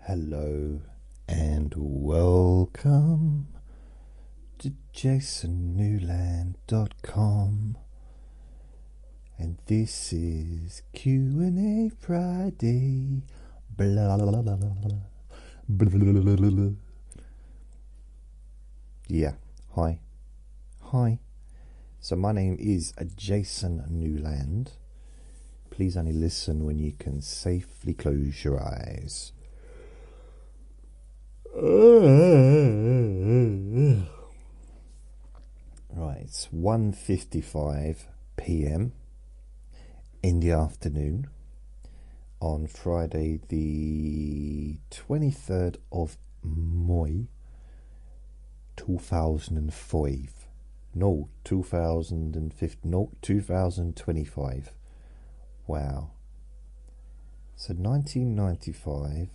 Hello and welcome to jasonnewland.com, and this is Q&A Friday. Blah, blah, blah, blah, blah, blah, blah, blah. Yeah, hi. So my name is Jason Newland. Please only listen when you can safely close your eyes. Right, it's 1:55 p.m. in the afternoon on Friday the 23rd of May 2005. No, 2050. No, 2025. Wow. So 1995,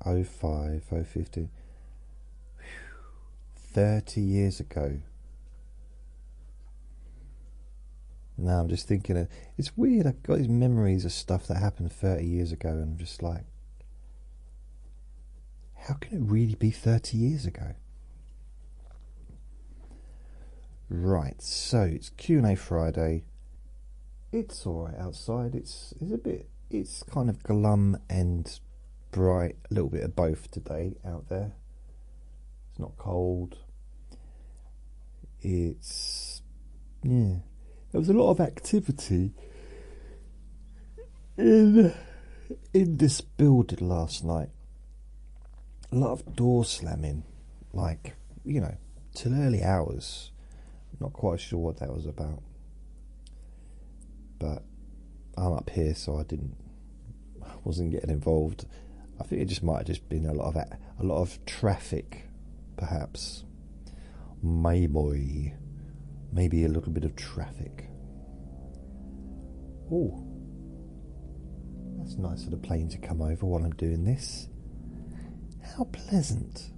05, 050, 30 years ago. Now I'm just thinking, it's weird, I've got these memories of stuff that happened 30 years ago, and I'm just like, how can it really be 30 years ago? Right, so it's Q&A Friday. It's alright outside. It's kind of glum and bright, a little bit of both today out there. It's not cold. There was a lot of activity in this building last night. A lot of door slamming, like, till early hours. Not quite sure what that was about, but I'm up here, so I wasn't getting involved. I think it just might have just been a lot of traffic, perhaps. Maybe a little bit of traffic. Oh, that's nice of the plane to come over while I'm doing this. How pleasant.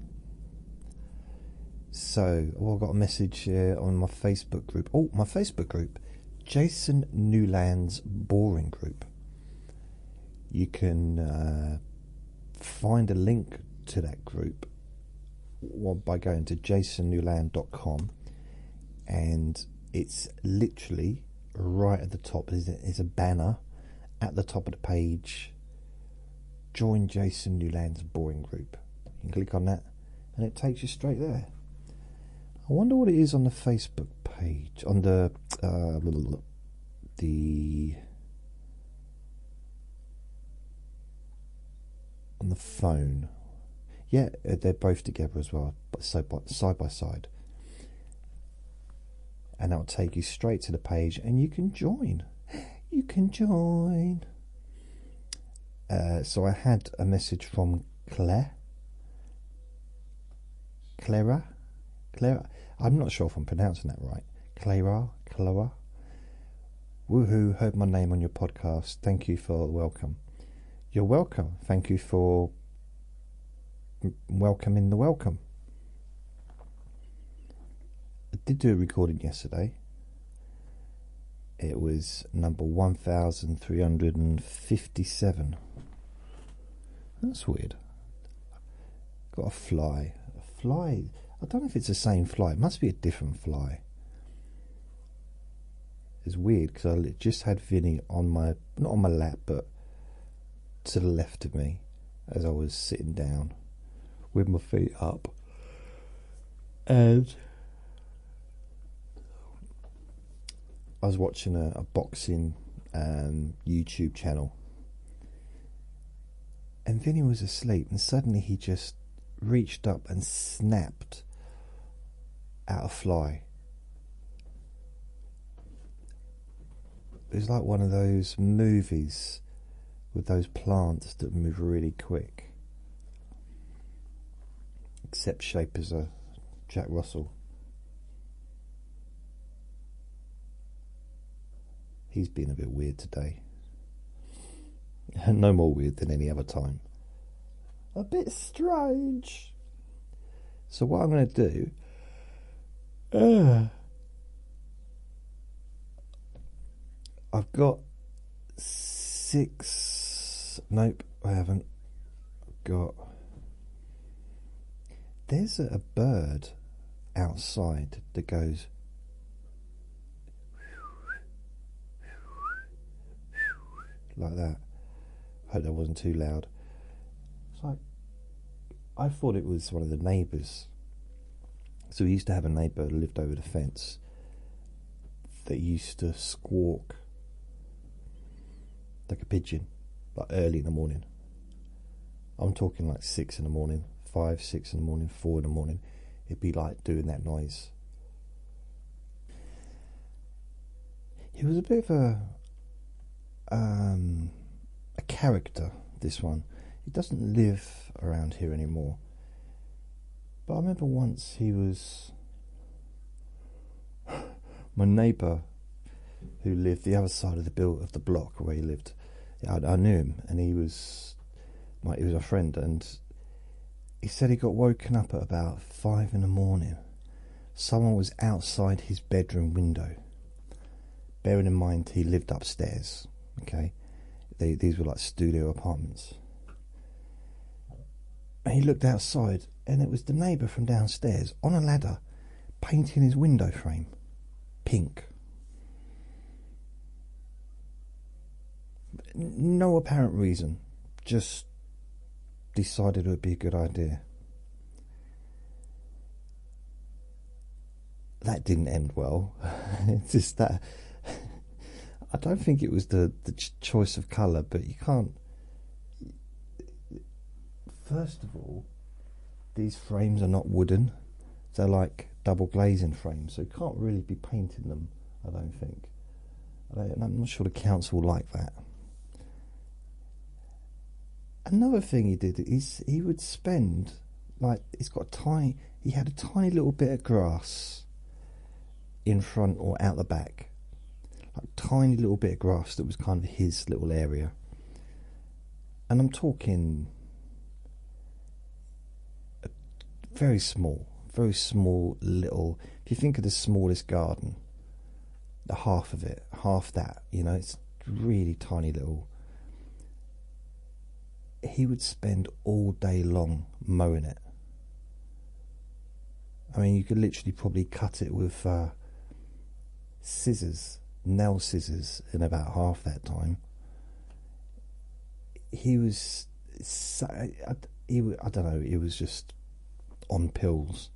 So, I've got a message here on my Facebook group. Oh, my Facebook group, Jason Newland's Boring Group. You can find a link to that group by going to jasonnewland.com, and it's literally right at the top. There's a banner at the top of the page. Join Jason Newland's Boring Group. You can click on that, and it takes you straight there. I wonder what it is on the Facebook page, on the phone. Yeah, they're both together as well, but side by side. And that'll take you straight to the page, and you can join. You can join. So I had a message from Clara. I'm not sure if I'm pronouncing that right. Clara. Woohoo, heard my name on your podcast. Thank you for the welcome. You're welcome. Thank you for welcoming the welcome. I did do a recording yesterday. It was number 1357. That's weird. Got a fly. I don't know if it's the same fly. It must be a different fly. It's weird because I just had Vinny not on my lap, but to the left of me as I was sitting down with my feet up, and I was watching a boxing YouTube channel, and Vinny was asleep, and suddenly he just reached up and snapped at a fly. It was like one of those movies with those plants that move really quick, except shape as a Jack Russell. He's been a bit weird today. No more weird than any other time. A bit strange. So what I'm going to do, I've got 6 Nope, I haven't got. There's a bird outside that goes like that. Hope that wasn't too loud. It's like, I thought it was one of the neighbours. So we used to have a neighbour who lived over the fence that used to squawk like a pigeon, like early in the morning. I'm talking like 6 in the morning, 5, 6 in the morning, 4 in the morning. It'd be like doing that noise. He was a bit of a character, this one. He doesn't live around here anymore. But I remember once he was my neighbour who lived the other side of the block where he lived. I knew him, and he was a friend, and he said he got woken up at about 5 in the morning. Someone was outside his bedroom window. Bearing in mind he lived upstairs, okay? These were like studio apartments. And he looked outside, and it was the neighbour from downstairs on a ladder painting his window frame pink. No apparent reason, just decided it would be a good idea. That didn't end well. It's just that I don't think it was the choice of colour, but you can't. First of all, these frames are not wooden. They're like double glazing frames, so you can't really be painting them, I don't think. I'm not sure the council like that. Another thing he did is he would spend, like, he had a tiny little bit of grass in front or out the back. Like tiny little bit of grass that was kind of his little area. And I'm talking very small little. If you think of the smallest garden, the half of it, half that, it's really tiny little. He would spend all day long mowing it. I mean, you could literally probably cut it with nail scissors in about half that time. He was, I don't know, he was just on pills,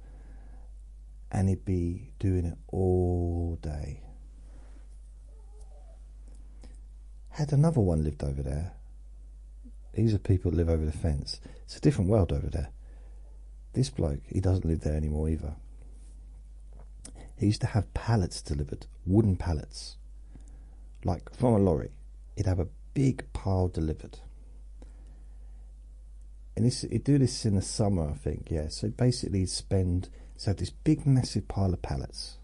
and he'd be doing it all day. Had another one lived over there. These are people that live over the fence. It's a different world over there. This bloke, he doesn't live there anymore either. He used to have pallets delivered, wooden pallets, like from a lorry. He'd have a big pile delivered. And he'd do this in the summer, I think, yeah. So basically he'd have this big massive pile of pallets,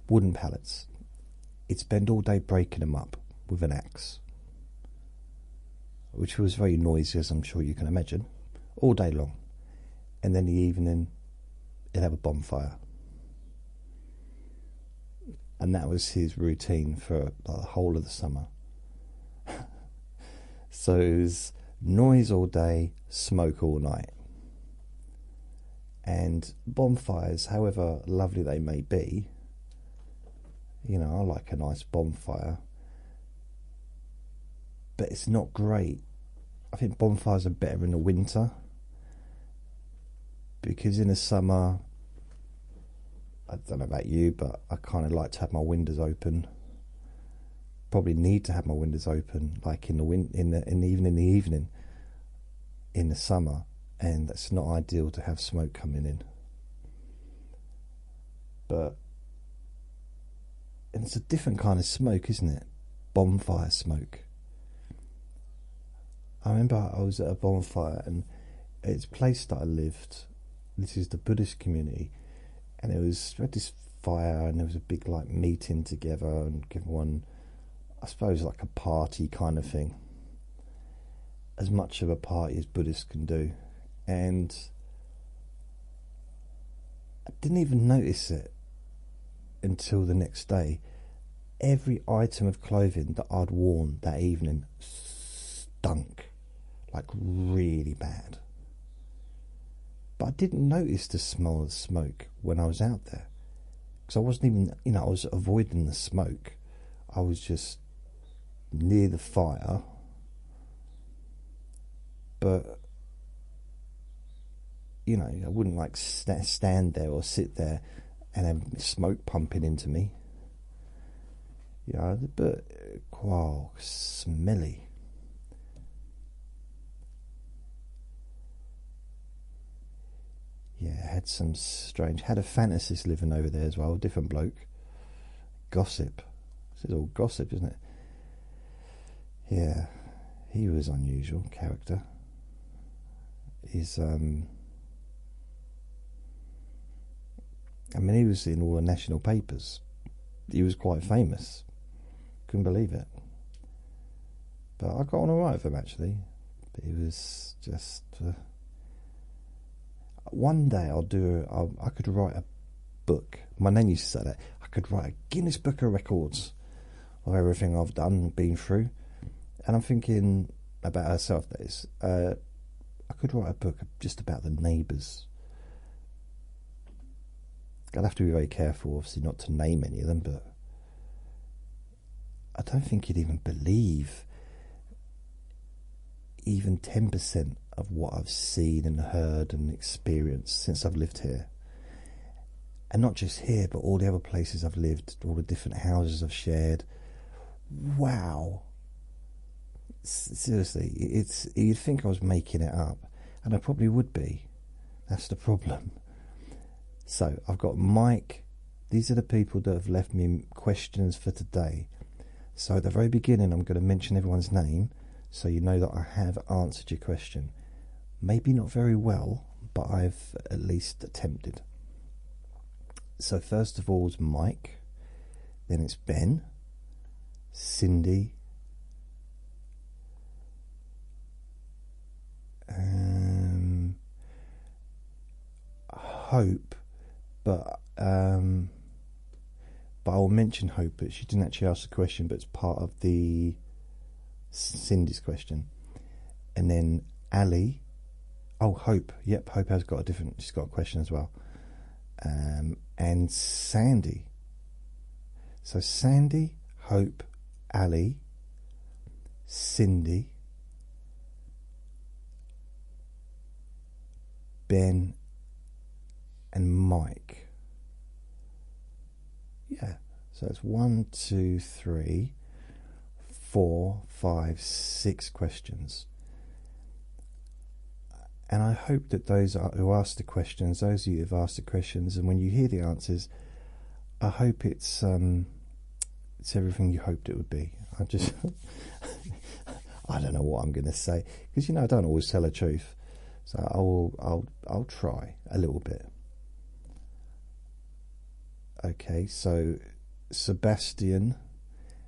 wooden pallets. He'd spend all day breaking them up with an axe, which was very noisy, as I'm sure you can imagine, all day long. And then in the evening, he'd have a bonfire. And that was his routine for the whole of the summer. So it was noise all day, smoke all night. And bonfires, however lovely they may be, I like a nice bonfire, but it's not great. I think bonfires are better in the winter, because in the summer, I don't know about you, but I kind of like to have my windows open. Probably need to have my windows open, like in the evening in the summer, and that's not ideal to have smoke coming in. And it's a different kind of smoke, isn't it? Bonfire smoke. I remember I was at a bonfire, and it's a place that I lived. This is the Buddhist community, and we had this fire, and there was a big like meeting together, and everyone, I suppose, like a party kind of thing. As much of a party as Buddhists can do. And I didn't even notice it until the next day. Every item of clothing that I'd worn that evening stunk, like really bad. But I didn't notice the smell of smoke when I was out there, because I wasn't even, I was avoiding the smoke. I was just near the fire, but I wouldn't like stand there or sit there and have smoke pumping into me. But wow, smelly. Yeah, had some strange. Had a fantasist living over there as well, a different bloke. Gossip. This is all gossip, isn't it? Yeah, he was unusual character. He was in all the national papers. He was quite famous. Couldn't believe it. But I got on alright with him, actually. But he was just... One day I could write a book. My nan used to say that. I could write a Guinness Book of Records of everything I've done and been through. And I'm thinking about herself, that is. I could write a book just about the neighbours. I'd have to be very careful, obviously, not to name any of them, but I don't think you'd even believe even 10% of what I've seen and heard and experienced since I've lived here. And not just here, but all the other places I've lived, all the different houses I've shared. Wow. Seriously, you'd think I was making it up, and I probably would be. That's the problem. So I've got Mike. These are the people that have left me questions for today. So at the very beginning, I'm going to mention everyone's name, so you know that I have answered your question. Maybe not very well, but I've at least attempted. So first of all is Mike, then it's Ben, Cindy, Hope, but I'll mention Hope, but she didn't actually ask the question, but it's part of the Cindy's question. And then Ali. Oh, Hope. Yep, Hope has got she's got a question as well. And Sandy. So Sandy, Hope, Ali, Cindy, Ben, and Mike. Yeah, so it's 1, 2, 3, 4, 5, 6 questions. And I hope that those who asked the questions, those of you who've asked the questions, and when you hear the answers, I hope it's everything you hoped it would be. I just I don't know what I'm going to say, because I don't always tell the truth. So I'll try a little bit. Okay, so Sebastian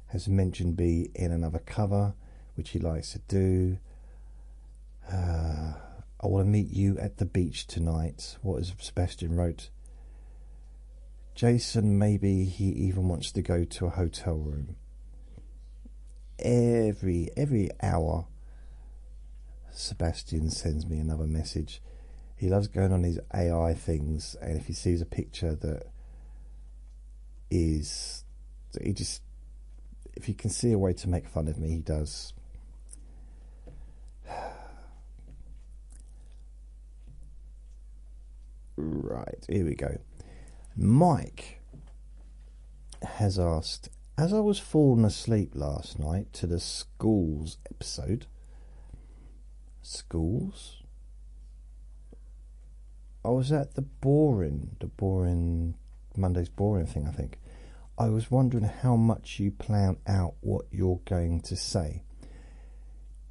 has mentioned me in another cover, which he likes to do. I want to meet you at the beach tonight. What is Sebastian wrote? Jason, maybe he even wants to go to a hotel room. Every hour, Sebastian sends me another message. He loves going on his AI things, and if he sees a picture that is, if he can see a way to make fun of me, he does. Right, here we go. Mike has asked, as I was falling asleep last night to the schools episode. Schools? I was at the boring Monday's boring thing, I think. I was wondering how much you plan out what you're going to say.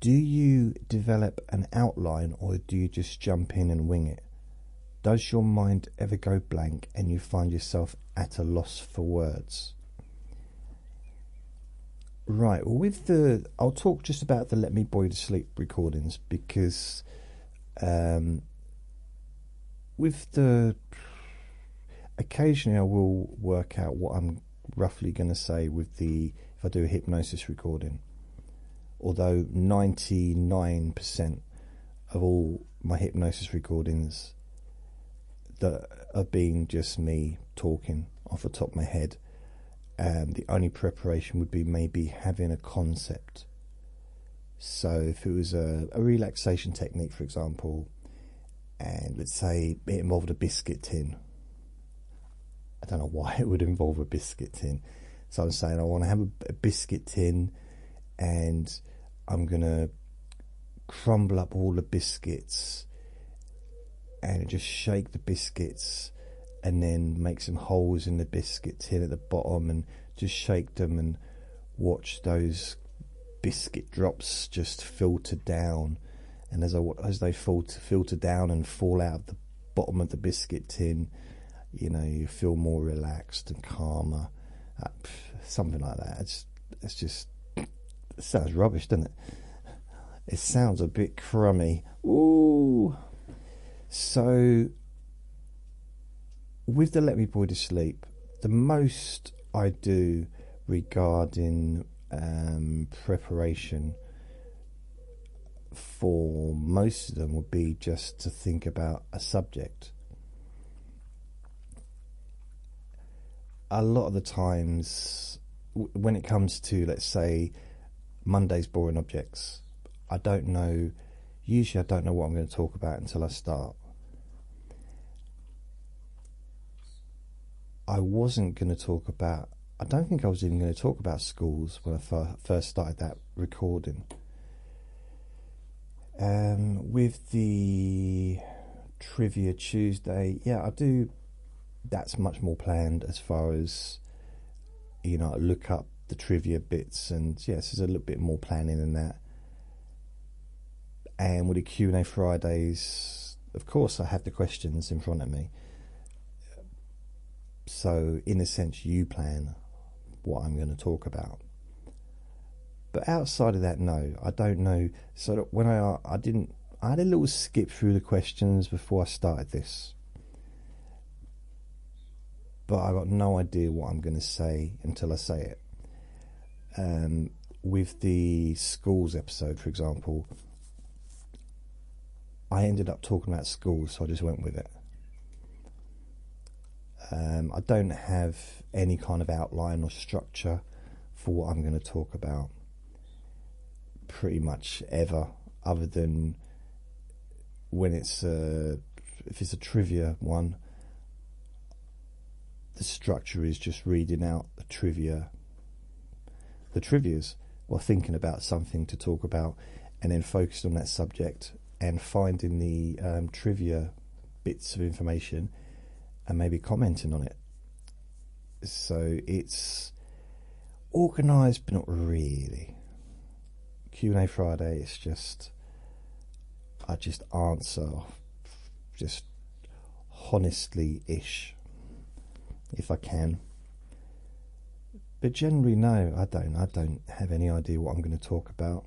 Do you develop an outline, or do you just jump in and wing it? Does your mind ever go blank and you find yourself at a loss for words? Right, well, I'll talk just about the Let Me Bore You to Sleep recordings, because occasionally I will work out what I'm roughly going to say if I do a hypnosis recording, although 99% of all my hypnosis recordings that are being just me talking off the top of my head, the only preparation would be maybe having a concept. So if it was a relaxation technique, for example, and let's say it involved a biscuit tin. I don't know why it would involve a biscuit tin. So I'm saying I want to have a biscuit tin, and I'm going to crumble up all the biscuits and just shake the biscuits, and then make some holes in the biscuit tin at the bottom and just shake them and watch those biscuit drops just filter down. And as they filter down and fall out of the bottom of the biscuit tin, you know, you feel more relaxed and calmer, something like that. It sounds rubbish, doesn't it? It sounds a bit crummy. Ooh. So with the Let Me Boy to Sleep, the most I do regarding preparation for most of them would be just to think about a subject. A lot of the times when it comes to, let's say, Monday's boring objects, usually I don't know what I'm going to talk about until I start. I don't think I was even going to talk about schools when I first started that recording. With the Trivia Tuesday, yeah, I do. That's much more planned as far as, you know, I look up the trivia bits, and yes, there's a little bit more planning than that. And with the Q&A Fridays, of course, I have the questions in front of me. So, in a sense, you plan what I'm going to talk about. But outside of that, no, I don't know. So when I had a little skip through the questions before I started this. But I got no idea what I'm going to say until I say it. With the schools episode, for example, I ended up talking about schools, so I just went with it. I don't have any kind of outline or structure for what I'm going to talk about pretty much ever, other than when if it's a trivia one, the structure is just reading out the trivias, or thinking about something to talk about, and then focused on that subject and finding the trivia bits of information and maybe commenting on it. So it's organised, but not really. Q&A Friday, it's just, I just answer just honestly-ish, if I can. But generally, no, I don't have any idea what I'm going to talk about.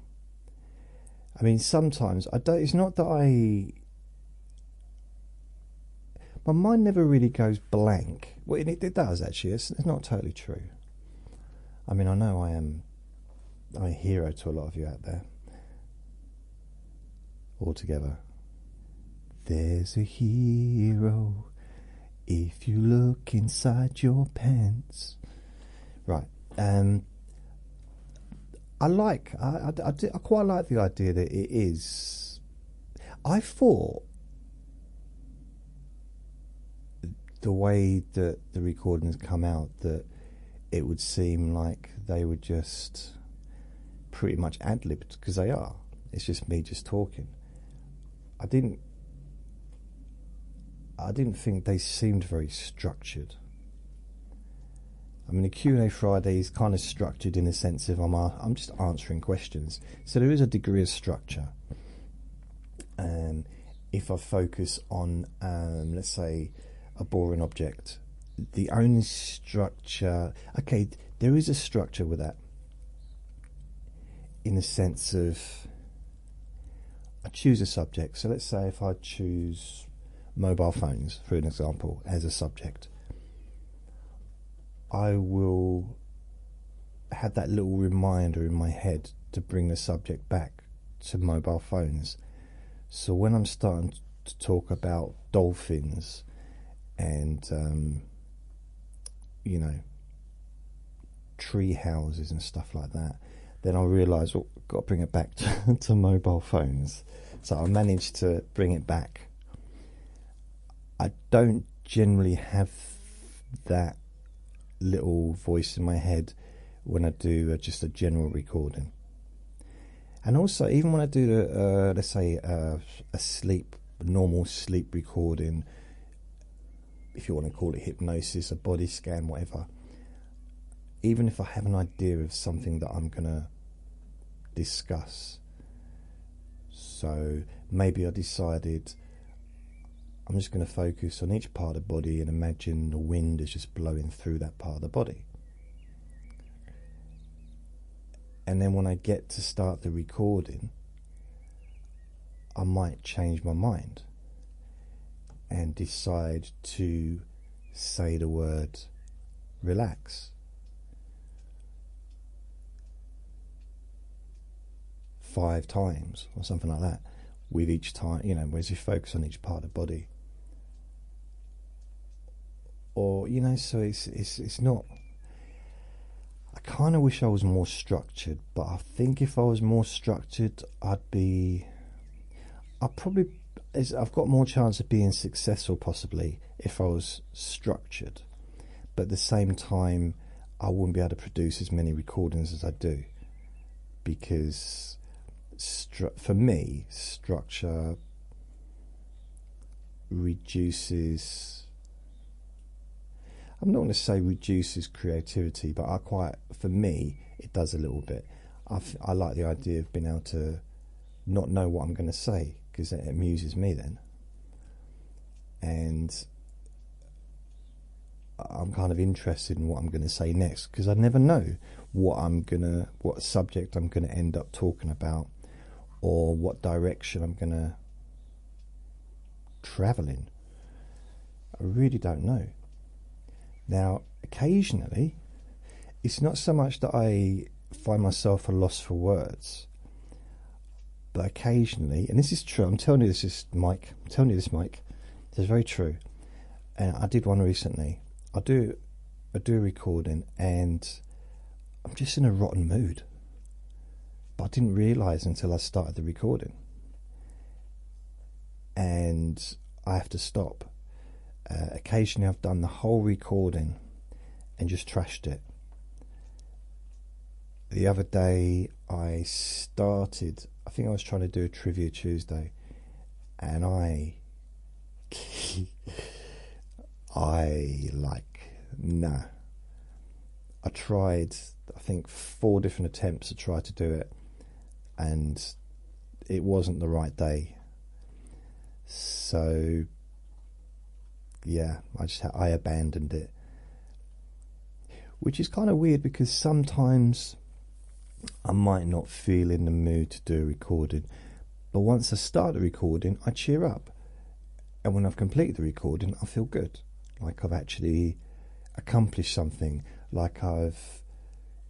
I mean, sometimes it's not that my mind never really goes blank. Well, it does, actually. It's not totally true. I mean, I know I'm a hero to a lot of you out there. All together. There's a hero if you look inside your pants. Right. I quite like the idea that it is. I thought the way that the recordings come out, that it would seem like they were just pretty much ad-libbed, because they are. It's just me just talking. I didn't think they seemed very structured. I mean, the Q&A Friday is kind of structured in the sense of I'm just answering questions. So there is a degree of structure. If I focus on, let's say, a boring object, the only structure... Okay, there is a structure with that. In the sense of, I choose a subject. So let's say if I choose mobile phones, for an example, as a subject, I will have that little reminder in my head to bring the subject back to mobile phones. So when I'm starting to talk about dolphins and tree houses and stuff like that, then I realise, well, I've got to bring it back to mobile phones. So I managed to bring it back. I don't generally have that little voice in my head when I do just a general recording. And also, even when I do let's say a normal sleep recording, if you want to call it hypnosis, a body scan, whatever, even if I have an idea of something that I'm going to discuss, so maybe I decided I'm just going to focus on each part of the body and imagine the wind is just blowing through that part of the body. And then when I get to start the recording, I might change my mind and decide to say the word relax. 5 times or something like that, with each time, whereas you focus on each part of the body. Or, so it's not, I kind of wish I was more structured, but I think if I was more structured, I've got more chance of being successful possibly if I was structured. But at the same time, I wouldn't be able to produce as many recordings as I do, because for me, structure reduces, I'm not going to say reduces creativity, but for me, it does a little bit. I like the idea of being able to not know what I'm going to say, because it amuses me then. And I'm kind of interested in what I'm going to say next, because I never know what subject I'm going to end up talking about, or what direction I'm going to travel in. I really don't know. Now, occasionally, it's not so much that I find myself a loss for words, but occasionally, and this is true, I'm telling you this, Mike. This is very true. And I did one recently. I do a recording, and I'm just in a rotten mood. But I didn't realise until I started the recording. And I have to stop. Occasionally I've done the whole recording and just trashed it. The other day I think I was trying to do a Trivia Tuesday, and I tried, I think, 4 different attempts to try to do it, and it wasn't the right day. So yeah, I abandoned it, which is kind of weird, because sometimes I might not feel in the mood to do a recording, but once I start the recording, I cheer up, and when I've completed the recording, I feel good, like I've actually accomplished something, like I've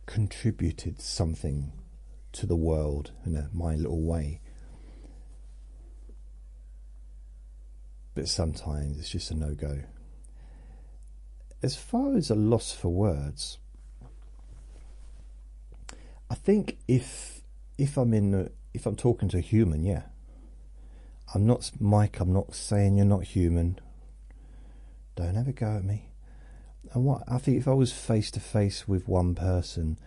contributed something to the world in my little way. But sometimes it's just a no-go. As far as a loss for words, I think if I'm talking to a human, yeah. I'm not Mike. I'm not saying you're not human. Don't have a go at me. And I think if I was face to face with one person,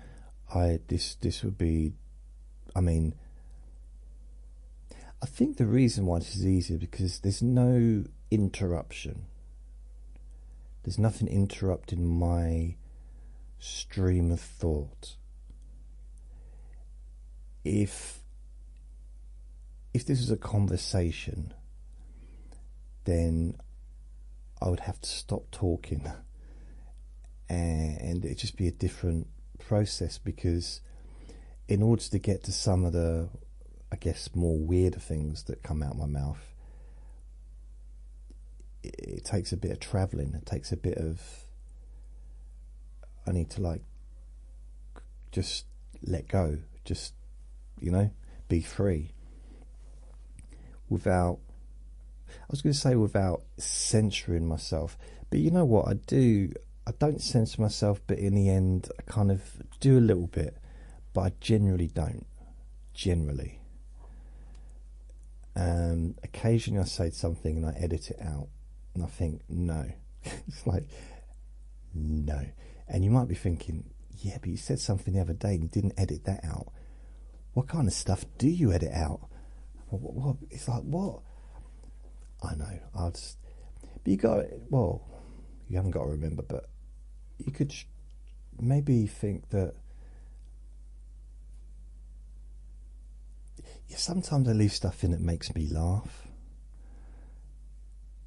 this would be. I mean, I think the reason why this is easier, because there's no interruption. There's nothing interrupting my stream of thought. If this is a conversation, then I would have to stop talking, and it'd just be a different process, because in order to get to some of the, I guess, more weirder things that come out of my mouth, it takes a bit of travelling. It takes a bit of, I need to just let go, just you know, be free without, I was going to say without censoring myself, but you know what, I don't censor myself, but in the end I kind of do a little bit, but I generally don't. Occasionally I say something and I edit it out and I think, no. It's like, no. And you might be thinking, yeah, but you said something the other day and you didn't edit that out. What kind of stuff do you edit out? What? It's like, what? I know, but you haven't got to remember, but you could maybe think that, yeah, sometimes I leave stuff in that makes me laugh.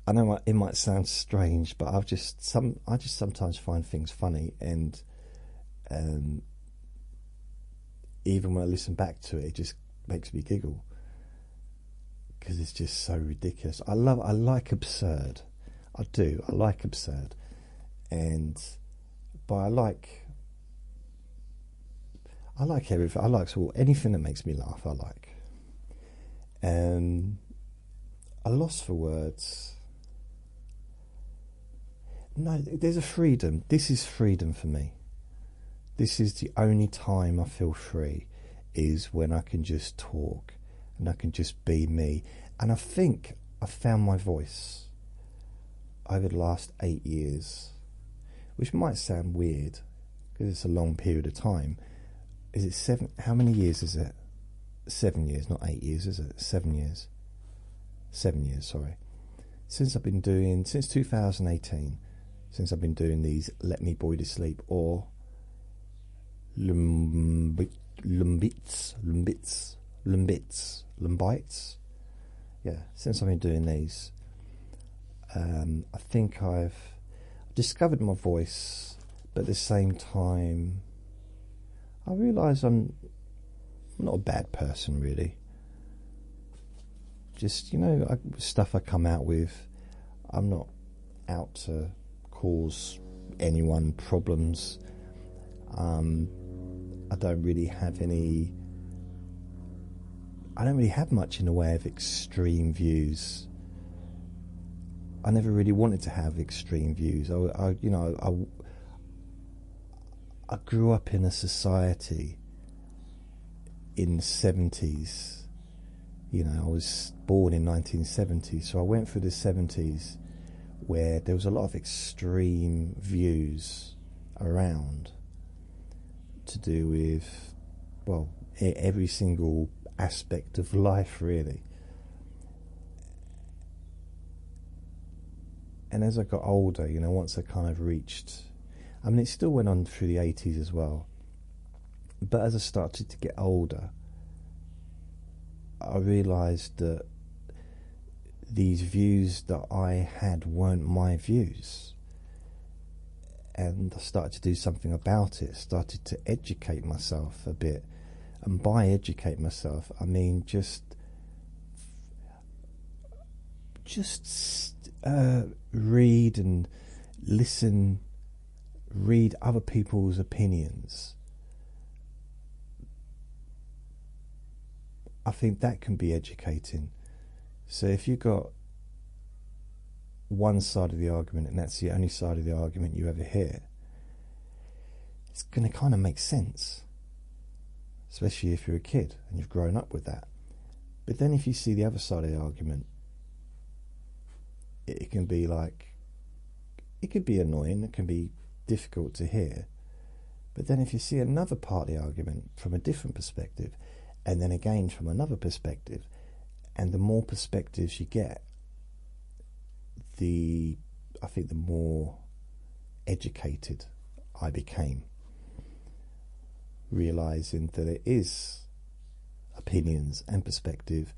I know it might sound strange, but I just sometimes find things funny, and even when I listen back to it, it just makes me giggle because it's just so ridiculous. I like absurd. I do. I like absurd, but I like everything. I like anything that makes me laugh. I like. A loss for words. No, there's a freedom. This is freedom for me. This is the only time I feel free, is when I can just talk and I can just be me. And I think I found my voice over the last 8 years, which might sound weird because it's a long period of time. Is it 7? How many years is it? 7 years, not 8 years, is it? 7 years. 7 years, sorry. Since 2018, since I've been doing these Let Me Boy to Sleep, or LMBYTS. Yeah, since I've been doing these, I think I've discovered my voice, but at the same time, I realise I'm not a bad person, really. Just, stuff I come out with, I'm not out to cause anyone problems. I don't really have much in the way of extreme views. I never really wanted to have extreme views. I grew up in a society in the 70s. I was born in 1970, so I went through the 70s where there was a lot of extreme views around to do with, every single aspect of life, really. And as I got older, once I kind of reached, it still went on through the 80s as well, but as I started to get older, I realised that these views that I had weren't my views, and I started to do something about it. Started to educate myself a bit, and by educate myself, I mean just read and listen, read other people's opinions. I think that can be educating. So if you've got one side of the argument and that's the only side of the argument you ever hear, it's going to kind of make sense, especially if you're a kid and you've grown up with that. But then if you see the other side of the argument, it can be it could be annoying, it can be difficult to hear. But then if you see another part of the argument from a different perspective, and then again from another perspective, and the more perspectives you get, I think the more educated I became, realising that it is opinions and perspective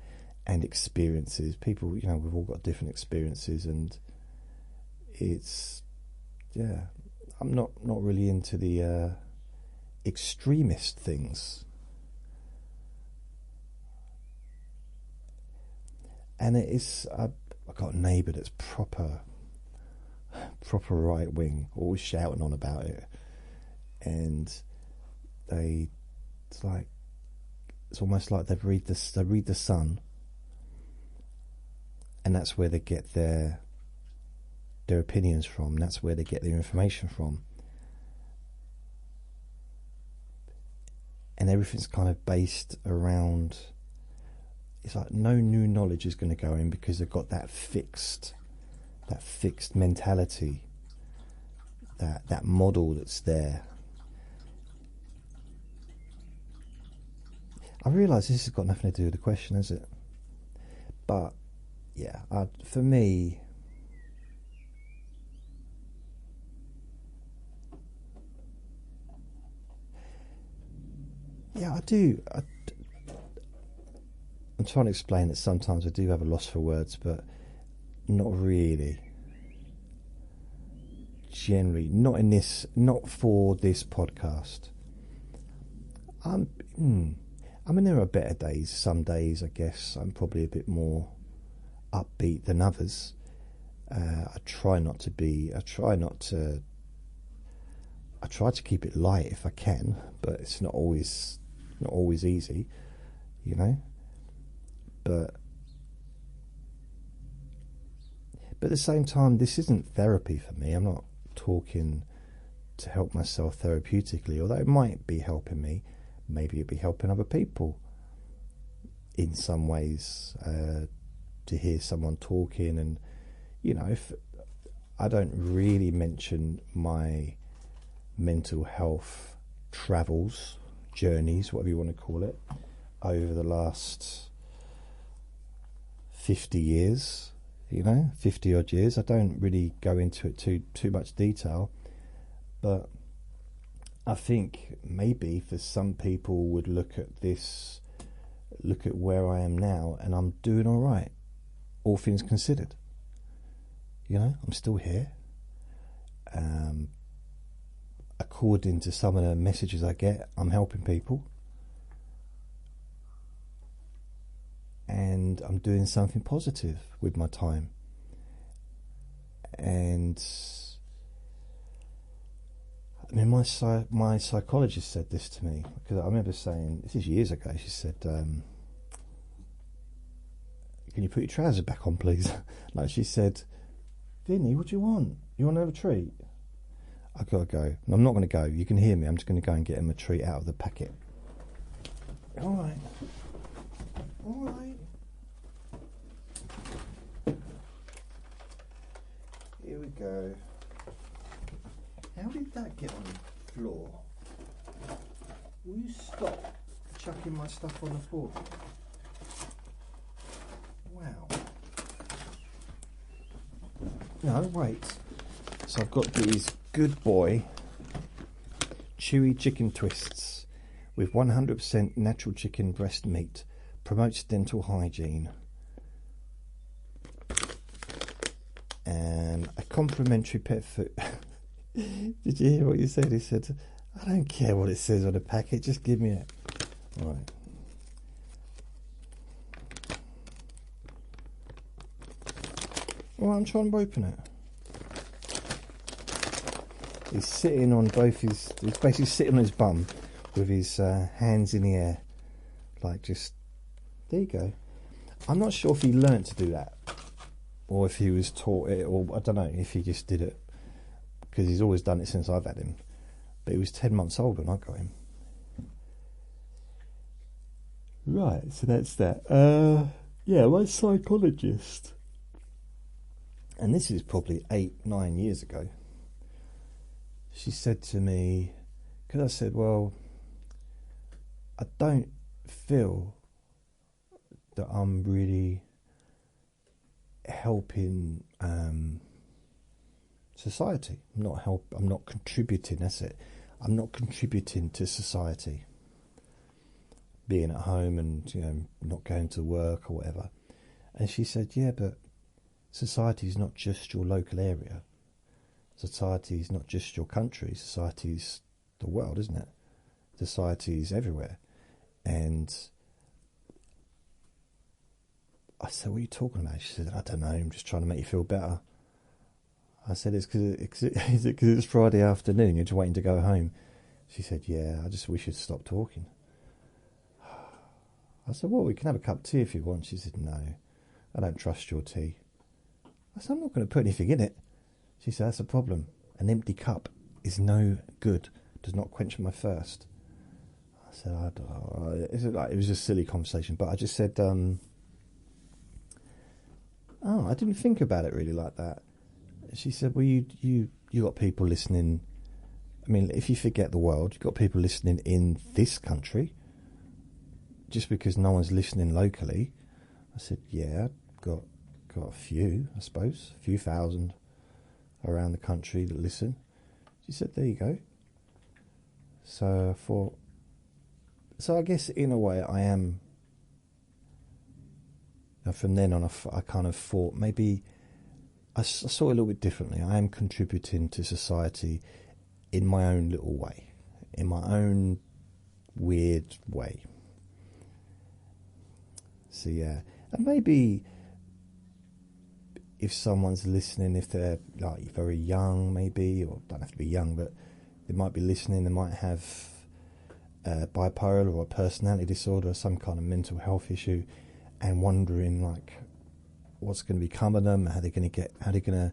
and experiences. People, we've all got different experiences, and it's, I'm not really into the extremist things. And it is, I've got a neighbour that's proper right wing, always shouting on about it, and it's like it's almost like they read the Sun, and that's where they get their opinions from. That's where they get their information from, and everything's kind of based around. It's like no new knowledge is going to go in because they've got that fixed mentality, that model that's there. I realise this has got nothing to do with the question, has it? But yeah, for me, yeah, I do. I'm trying to explain that sometimes I do have a loss for words, but not really. Generally, not for this podcast. I mean, there are better days. Some days, I guess, I'm probably a bit more upbeat than others. I try to keep it light if I can, but it's not always easy, you know. But at the same time, this isn't therapy for me. I'm not talking to help myself therapeutically, although it might be helping me. Maybe it'd be helping other people in some ways, to hear someone talking. And, you know, if I don't really mention my mental health travels, journeys, whatever you want to call it, over the last 50 years, 50 odd years. I don't really go into it too much detail, but I think maybe for some people would look at where I am now, and I'm doing all right, all things considered. I'm still here. According to some of the messages I get, I'm helping people. And I'm doing something positive with my time. And I mean, my psychologist said this to me, because I remember saying, this is years ago, she said, can you put your trousers back on, please? Like, she said, Vinny, what do you want? You want to have a treat? I've got to go. No, I'm not going to go. You can hear me. I'm just going to go and get him a treat out of the packet. All right. All right. Here we go. How did that get on the floor? Will you stop chucking my stuff on the floor? Wow. No, wait. So I've got these Good Boy chewy chicken twists with 100% natural chicken breast meat. Promotes dental hygiene. And a complimentary pet food. Did you hear what you said? He said, I don't care what it says on the packet, just give me it. Right. Well, I'm trying to open it. He's sitting on he's basically sitting on his bum with his hands in the air. Like, just, there you go. I'm not sure if he learnt to do that, or if he was taught it, or I don't know if he just did it, because he's always done it since I've had him. But he was 10 months old when I got him. Right, so that's that. Yeah, my psychologist, and this is probably 8-9 years ago, she said to me, because I said, well, I don't feel that I'm really helping society. I'm not contributing, that's it. I'm not contributing to society. Being at home and, not going to work or whatever. And she said, yeah, but society is not just your local area. Society is not just your country. Society is the world, isn't it? Society is everywhere. And I said, what are you talking about? She said, I don't know, I'm just trying to make you feel better. I said, is it because it's Friday afternoon, you're just waiting to go home? She said, yeah, I just wish you'd stop talking. I said, well, we can have a cup of tea if you want. She said, no, I don't trust your tea. I said, I'm not going to put anything in it. She said, that's a problem. An empty cup is no good, does not quench my thirst. I said, it was a silly conversation, but I just said, oh, I didn't think about it really like that. She said, well, you got people listening. I mean, if you forget the world, you've got people listening in this country. Just because no one's listening locally. I said, yeah, got a few, I suppose, a few thousand around the country that listen. She said, there you go. So I thought, so I guess in a way I am, and from then on I kind of thought maybe I saw it a little bit differently. I am contributing to society in my own little way, in my own weird way. So yeah, and maybe if someone's listening, if they're like very young maybe, or don't have to be young, but they might be listening, they might have bipolar or a personality disorder or some kind of mental health issue, and wondering like what's going to become of them, how they're going to,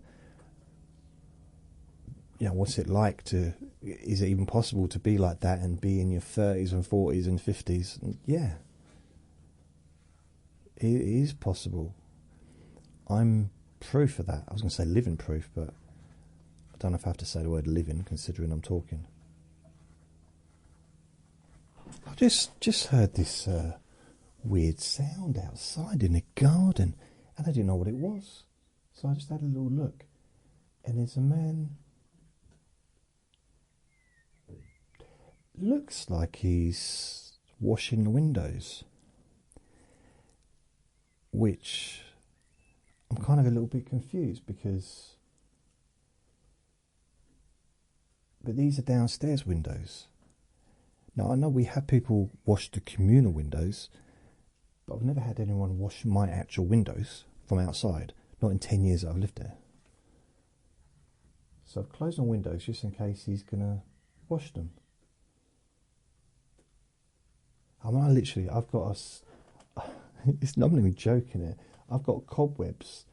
what's it like to, is it even possible to be like that and be in your 30s and 40s and 50s? And yeah, it is possible. I'm proof of that. I was going to say living proof, but I don't know if I have to say the word living considering I'm talking. I just heard this weird sound outside in the garden, and I didn't know what it was. So I just had a little look, and there's a man. Looks like he's washing the windows, which I'm kind of a little bit confused because, but these are downstairs windows. Now I know we have people wash the communal windows, but I've never had anyone wash my actual windows from outside, not in 10 years that I've lived there. So I've closed my windows just in case he's going to wash them. I've got I'm not even joking here. I've got cobwebs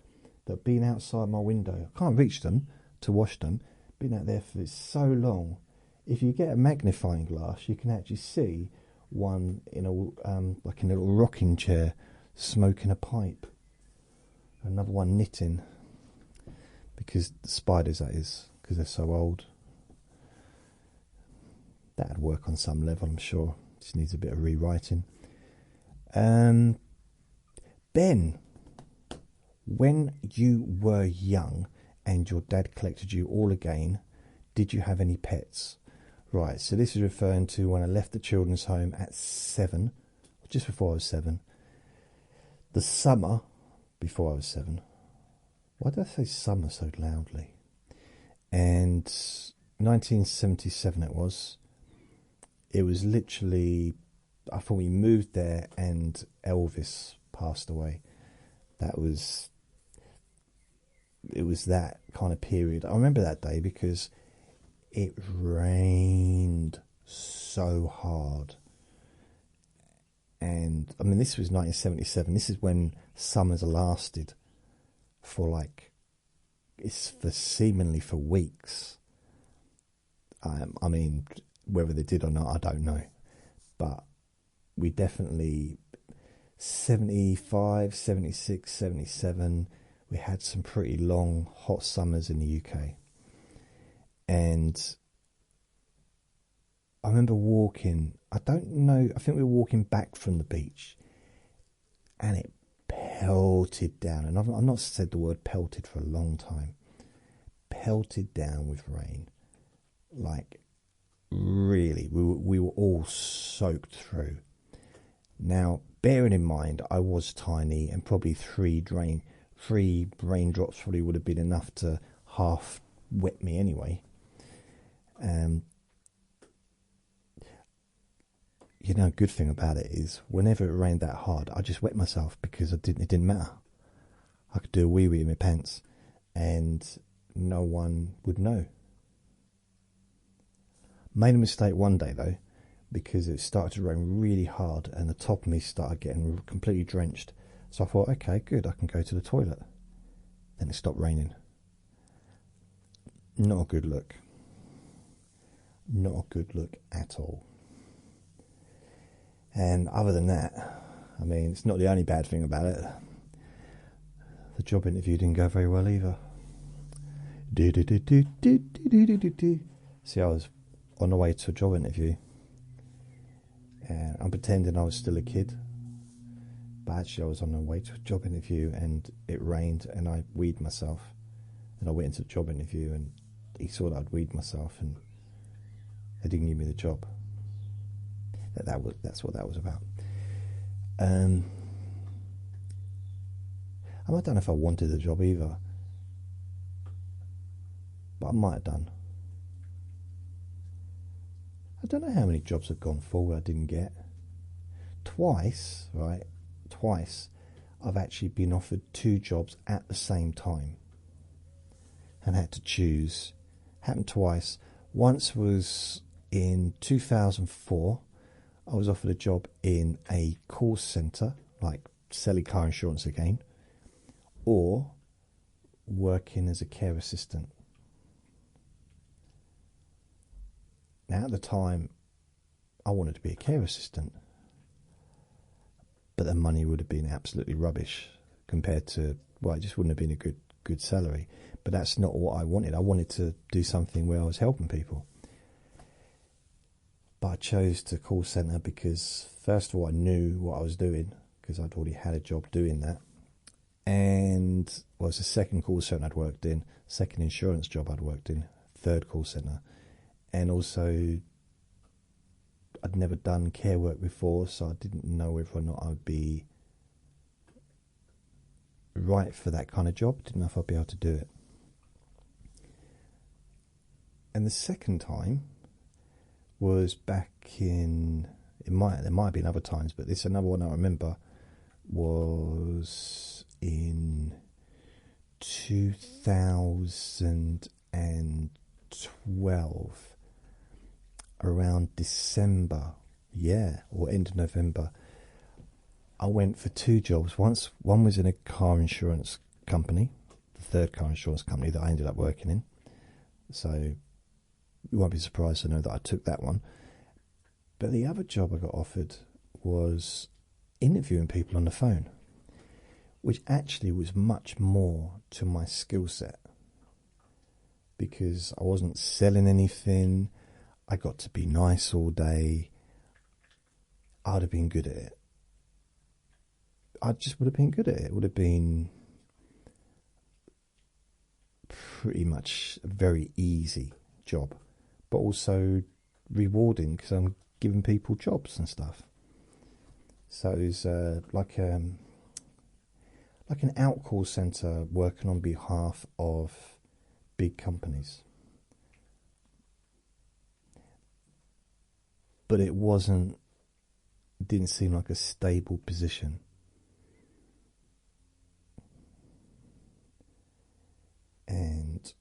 that have been outside my window. I can't reach them to wash them. Been out there for so long. If you get a magnifying glass, you can actually see one in like in a little rocking chair, smoking a pipe. Another one knitting, because the spiders, that is, because they're so old. That'd work on some level, I'm sure. Just needs a bit of rewriting. Ben, when you were young and your dad collected you all again, did you have any pets? Right, so this is referring to when I left the children's home at 7, just before I was 7. The summer before I was 7. Why did I say summer so loudly? And 1977 it was. It was literally, I thought we moved there and Elvis passed away. It was that kind of period. I remember that day because it rained so hard. And I mean, this was 1977. This is when summers lasted for seemingly for weeks. I mean, whether they did or not, I don't know. But we definitely, 75, 76, 77, we had some pretty long, hot summers in the UK. And I remember walking, I don't know, I think we were walking back from the beach, and it pelted down. And I've not said the word pelted for a long time. Pelted down with rain. Like, really, we were all soaked through. Now, bearing in mind, I was tiny, and probably three raindrops probably would have been enough to half wet me anyway. Good thing about it is whenever it rained that hard, I just wet myself because it didn't matter. I could do a wee-wee in my pants and no one would know. Made a mistake one day though. because it started to rain really hard and the top of me started getting completely drenched. So I thought, okay, good, I can go to the toilet. Then it stopped raining. Not a good look. Not a good look at all. And other than that, I mean, it's not the only bad thing about it. The job interview didn't go very well either. See, I was on the way to a job interview, and I'm pretending I was still a kid, but actually I was on the way to a job interview, and it rained, and I weed myself, and I went into the job interview, and he saw that I'd weed myself, and they didn't give me the job. That's what that was about. I don't know if I wanted the job either, but I might have done. I don't know how many jobs have gone forward I didn't get. Twice, I've actually been offered 2 jobs at the same time and had to choose. Happened twice. Once was in 2004. I was offered a job in a call centre, like selling car insurance again, or working as a care assistant. Now, at the time, I wanted to be a care assistant, but the money would have been absolutely rubbish compared to, well, it just wouldn't have been a good salary. But that's not what I wanted. I wanted to do something where I was helping people. But I chose the call centre because, first of all, I knew what I was doing because I'd already had a job doing that. And well, it's the second call centre I'd worked in, second insurance job I'd worked in, third call centre. And also, I'd never done care work before, so I didn't know whether or not I would be right for that kind of job. Didn't know if I'd be able to do it. And the second time was back in, there might have been other times, but this is another one I remember, was in 2012, around December, or end of November. I went for 2 jobs. One was in a car insurance company, the third car insurance company that I ended up working in. So you won't be surprised to know that I took that one. But the other job I got offered was interviewing people on the phone, which actually was much more to my skill set because I wasn't selling anything. I got to be nice all day. I'd have been good at it. I just would have been good at it. It would have been pretty much a very easy job, but also rewarding because I'm giving people jobs and stuff. So it was like an out call centre working on behalf of big companies. But it didn't seem like a stable position. And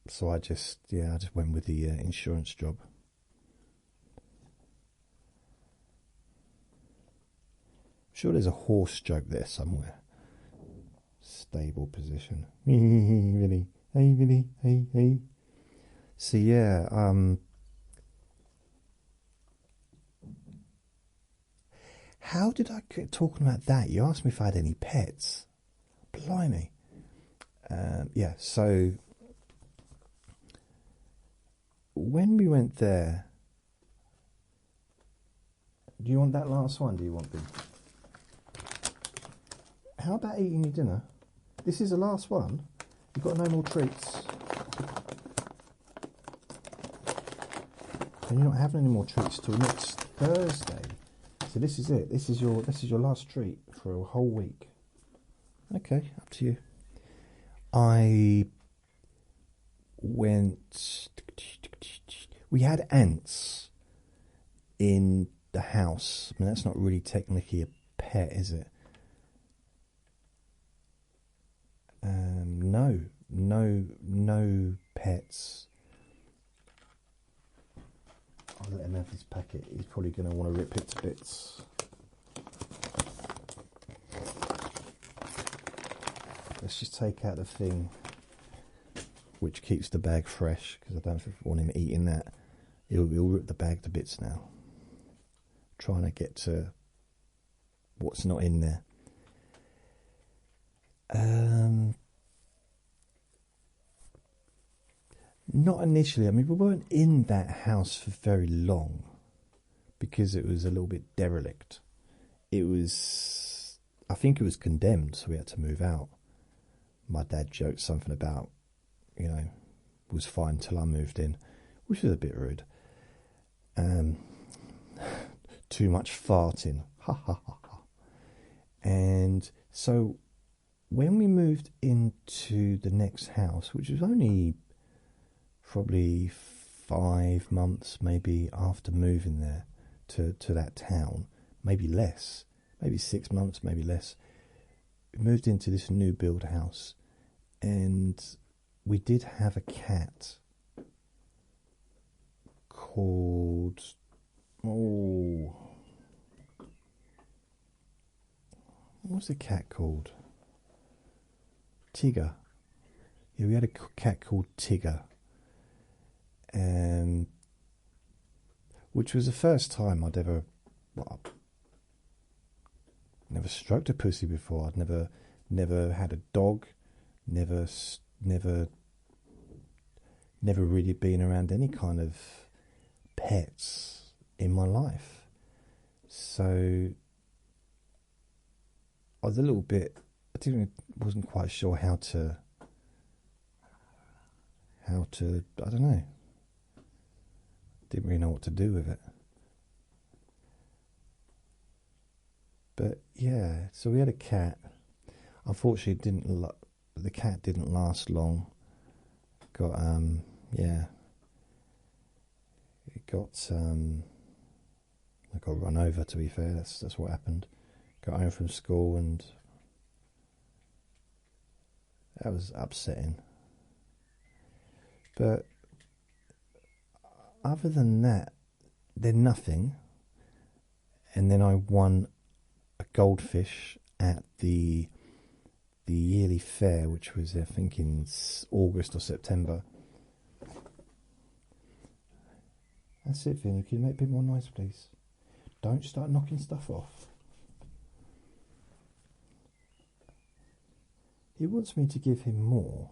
so I just went with the insurance job. I'm sure there's a horse joke there somewhere. Stable position. Really? Hey, really? Hey. So how did I get talking about that? You asked me if I had any pets. Blimey. So when we went there, do you want that last one? Do you want them? How about eating your dinner? This is the last one. You've got no more treats. And you're not having any more treats till next Thursday. So this is it. This is your last treat for a whole week. Okay, up to you. I went. We had ants in the house. I mean, that's not really technically a pet, is it? No pets I'll let him have his packet. He's probably going to want to rip it to bits. Let's just take out the thing which keeps the bag fresh, because I don't want him eating that. He'll rip the bag to bits now. Trying to get to what's not in there. Not initially. I mean, we weren't in that house for very long because it was a little bit derelict. It was, I think it was condemned, so we had to move out. My dad joked something about, you know, was fine till I moved in, which was a bit rude. Too much farting. Ha ha ha ha. And so when we moved into the next house, which was only probably 5 months maybe after moving there to that town, maybe less, maybe 6 months, maybe less, we moved into this new build house, and we did have a cat called, what was the cat called? Tigger. Yeah, we had a cat called Tigger, which was the first time I'd ever, never stroked a pussy before. I'd never had a dog, never really been around any kind of pets in my life. So I was a little bit, wasn't quite sure how to, I don't know. Didn't really know what to do with it. But yeah, so we had a cat. Unfortunately, the cat didn't last long. Got I got run over, to be fair. That's what happened. Got home from school, and that was upsetting. But other than that, then nothing. And then I won a goldfish at the yearly fair, which was, I think, in August or September. That's it, Vinny. Can you make a bit more noise, please? Don't start knocking stuff off. He wants me to give him more.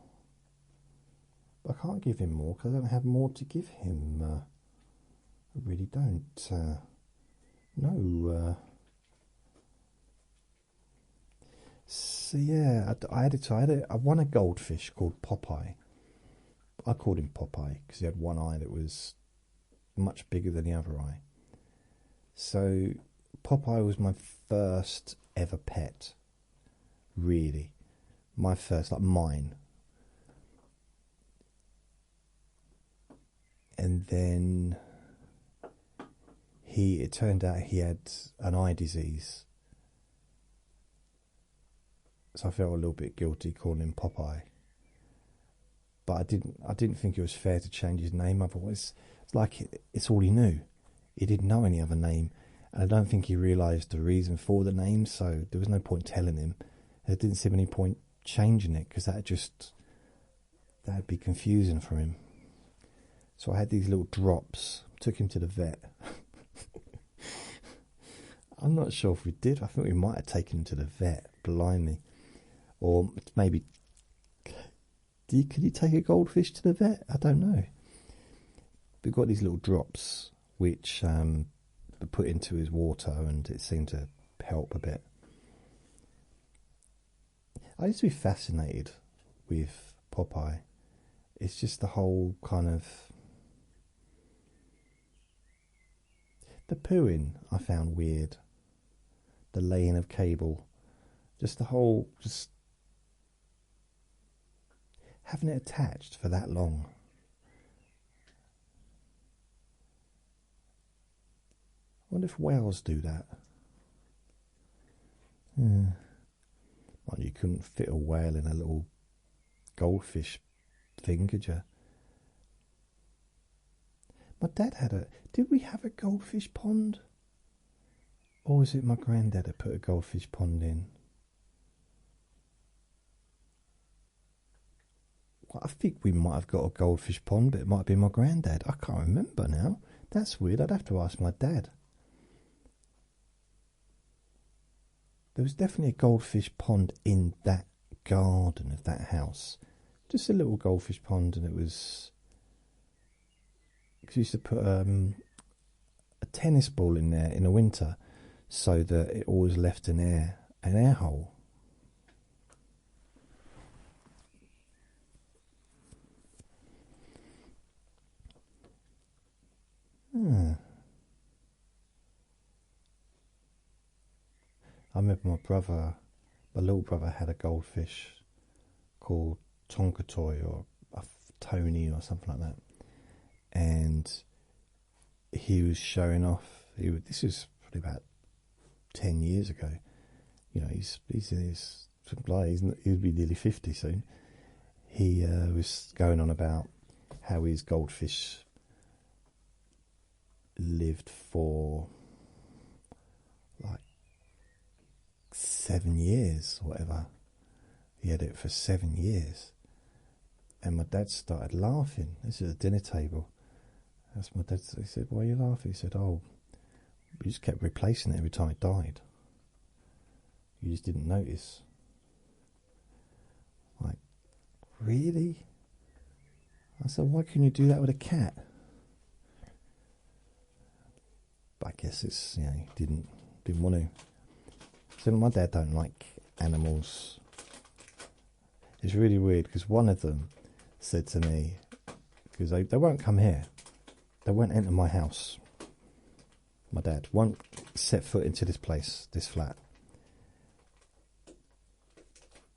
But I can't give him more because I don't have more to give him. I really don't. No. So yeah, I won a goldfish called Popeye. I called him Popeye because he had one eye that was much bigger than the other eye. So Popeye was my first ever pet. Really. My first, like mine. And then it turned out he had an eye disease. So I felt a little bit guilty calling him Popeye. But I didn't think it was fair to change his name, otherwise it's like it's all he knew. He didn't know any other name. And I don't think he realised the reason for the name, so there was no point telling him. There didn't seem any point changing it, because that'd be confusing for him. So I had these little drops, took him to the vet. I'm not sure if we did. I think we might have taken him to the vet, blimey. Or maybe, could you take a goldfish to the vet? I don't know. We've got these little drops which were put into his water, and it seemed to help a bit. I used to be fascinated with Popeye. It's just the whole kind of... The pooing I found weird. The laying of cable. Just the whole... Just having it attached for that long. I wonder if whales do that. Yeah. Well, you couldn't fit a whale in a little goldfish thing, could you? My dad had a... Did we have a goldfish pond? Or was it my granddad that put a goldfish pond in? Well, I think we might have got a goldfish pond, but it might be my granddad. I can't remember now. That's weird. I'd have to ask my dad. There was definitely a goldfish pond in that garden of that house. Just a little goldfish pond, and it was... Because we used to put a tennis ball in there in the winter so that it always left an air hole. I remember my little brother had a goldfish called Tonkatoy or a Tony or something like that, and he was showing off. This was probably about 10 years ago. You know, he's he'll be nearly 50 soon. He was going on about how his goldfish lived for like 7 years or whatever. He had it for 7 years. And my dad started laughing. This is a dinner table. That's my dad. He said, "Why are you laughing?" He said, "Oh, we just kept replacing it every time it died. You just didn't notice." Like, really? I said, "Why couldn't you do that with a cat?" But I guess it's, you know, he didn't want to. So my dad don't like animals. It's really weird because one of them said to me, because they won't come here, they won't enter my house. My dad won't set foot into this place, this flat.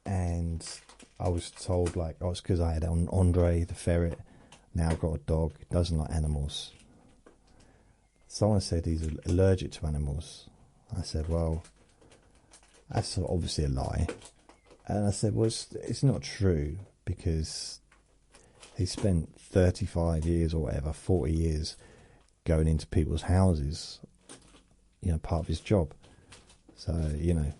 And I was told, like, oh, it's because I had Andre the ferret. Now I've got a dog. He doesn't like animals. Someone said he's allergic to animals. I said, well, that's obviously a lie. And I said, well, it's not true, because he spent 35 years or whatever, 40 years going into people's houses, you know, part of his job. So, you know.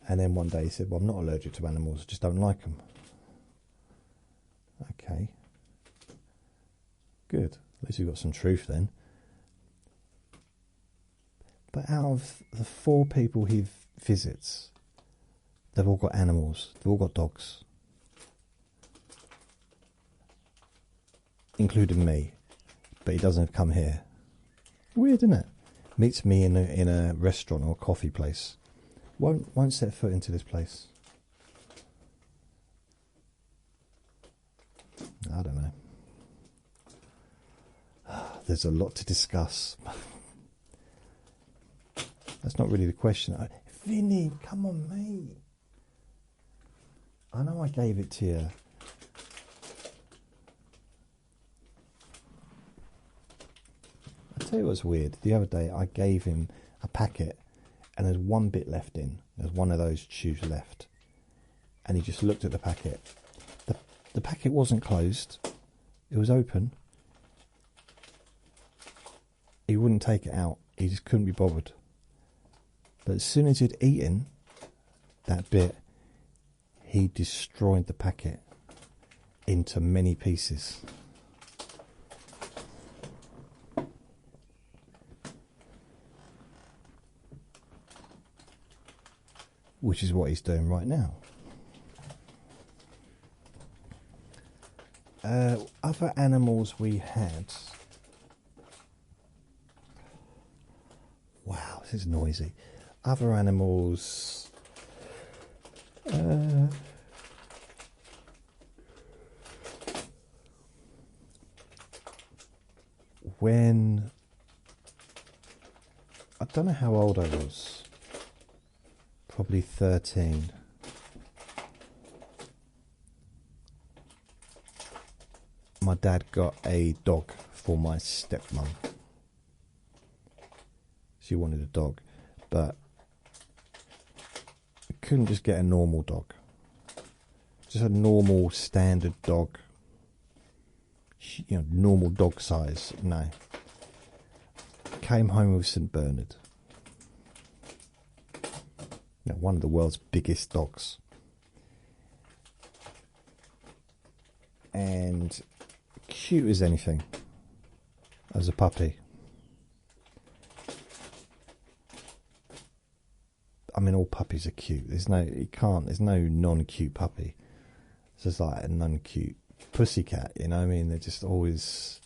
And then one day he said, well, I'm not allergic to animals, I just don't like them. Okay. Good. At least you've got some truth then. But out of the 4 people he visits, they've all got animals. They've all got dogs. Including me. But he doesn't come here. Weird, isn't it? Meets me in a restaurant or a coffee place. Won't set foot into this place. I don't know. There's a lot to discuss. That's not really the question. Vinny, come on, mate. I know I gave it to you. I'll tell you what's weird. The other day I gave him a packet and there's one bit left in. There's one of those chews left. And he just looked at the packet. The packet wasn't closed. It was open. He wouldn't take it out. He just couldn't be bothered. But as soon as he'd eaten that bit, he destroyed the packet into many pieces. Which is what he's doing right now. Other animals we had. Wow, this is noisy. Other animals. When I don't know how old I was. Probably 13. My dad got a dog for my stepmom. She wanted a dog, but couldn't just get a normal dog. Just a normal standard dog. normal dog size. No. Came home with St. Bernard. One of the world's biggest dogs. And cute as anything as a puppy. I mean, all puppies are cute. There's no non-cute puppy. It's just like a non-cute pussycat, you know what I mean? They're just always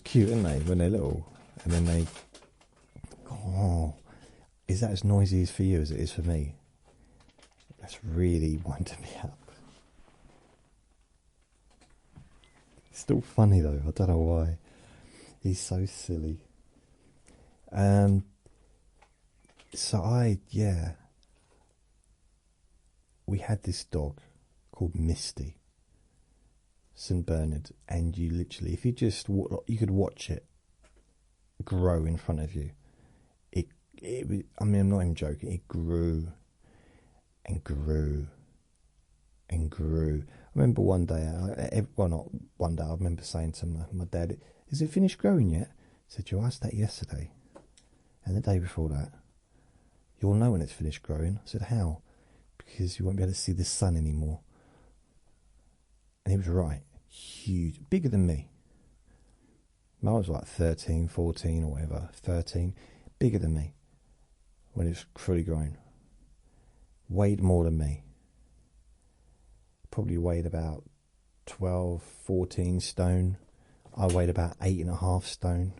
cute, aren't they, when they're little? And then is that as noisy as for you as it is for me? That's really winding me up. It's still funny though, I don't know why. He's so silly. So we had this dog called Misty, St. Bernard, and you literally, if you could watch it grow in front of you. I mean, I'm not even joking. It grew and grew and grew. I remember one day, not one day, I remember saying to my dad, "Is it finished growing yet?" He said, "You asked that yesterday, and the day before that. You'll know when it's finished growing." I said, "How?" "Because you won't be able to see the sun anymore." And he was right. Huge. Bigger than me. I was like 13, 14 or whatever. 13. Bigger than me. When it was fully grown. Weighed more than me. Probably weighed about 12, 14 stone. I weighed about 8.5 stone.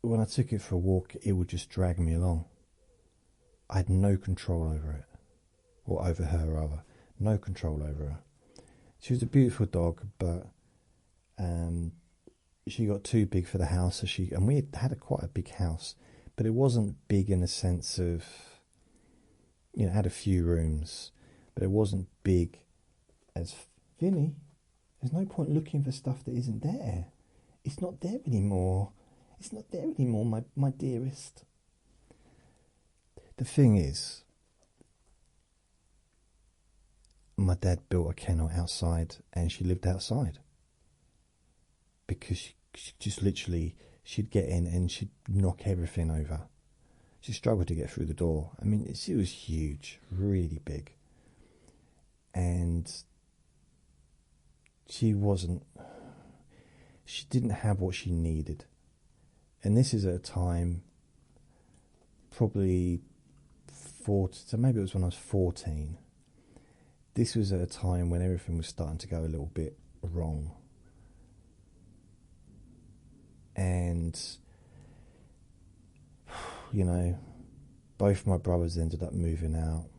When I took it for a walk, it would just drag me along. I had no control over it. Or over her, rather. No control over her. She was a beautiful dog, but she got too big for the house. And we had quite a big house, but it wasn't big in the sense of, it had a few rooms, but it wasn't big as Vinny. There's no point looking for stuff that isn't there. It's not there anymore. It's not there anymore, my dearest. The thing is, my dad built a kennel outside and she lived outside. Because she just literally, she'd get in and she'd knock everything over. She struggled to get through the door. I mean, it was huge, really big. And she didn't have what she needed. And this is at a time, probably so maybe it was when I was 14. This was at a time when everything was starting to go a little bit wrong. And, both my brothers ended up moving out.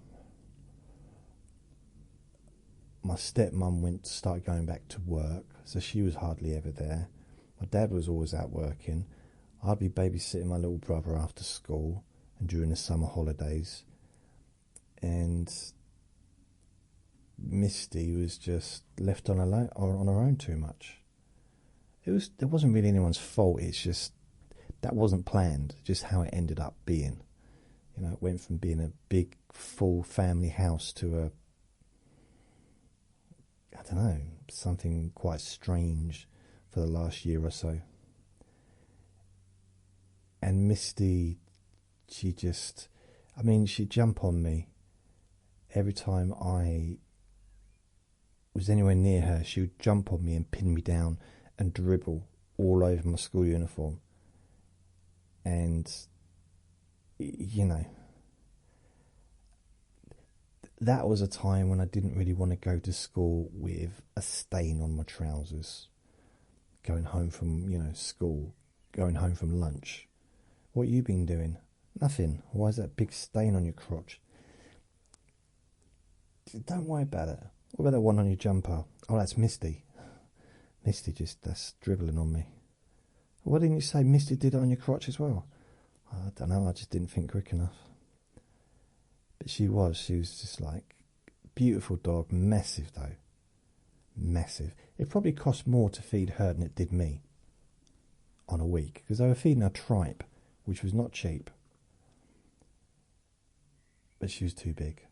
My stepmum started going back to work, so she was hardly ever there. My dad was always out working. I'd be babysitting my little brother after school and during the summer holidays. And Misty was just left on her own too much. There wasn't really anyone's fault. It's just that wasn't planned. Just how it ended up being. It went from being a big, full family house to something quite strange for the last year or so. And Misty, she'd jump on me every time I was anywhere near her. She would jump on me and pin me down and dribble all over my school uniform. And, that was a time when I didn't really want to go to school with a stain on my trousers. Going home from, school, going home from lunch. What you been doing? Nothing. Why is that big stain on your crotch? Don't worry about it. What about that one on your jumper? Oh, that's Misty. Misty that's dribbling on me. Why didn't you say Misty did it on your crotch as well? I don't know, I just didn't think quick enough. But she was just like, beautiful dog, massive though. Massive. It probably cost more to feed her than it did me on a week, because they were feeding her tripe, which was not cheap. But she was too big.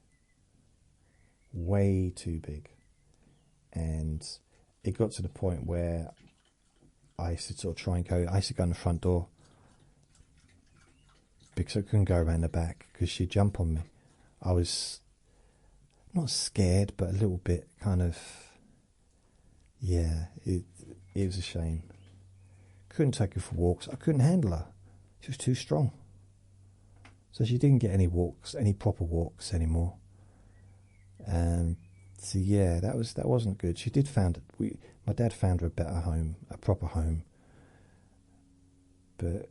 way too big. And it got to the point where I used to sort of try and go, I used to go in the front door because I couldn't go around the back because she'd jump on me. I was not scared, but a little bit kind of, yeah, it was a shame. Couldn't take her for walks. I couldn't handle her. She was too strong. So she didn't get any walks, any proper walks anymore. So yeah, that wasn't good. She did my dad found her a better home, a proper home. But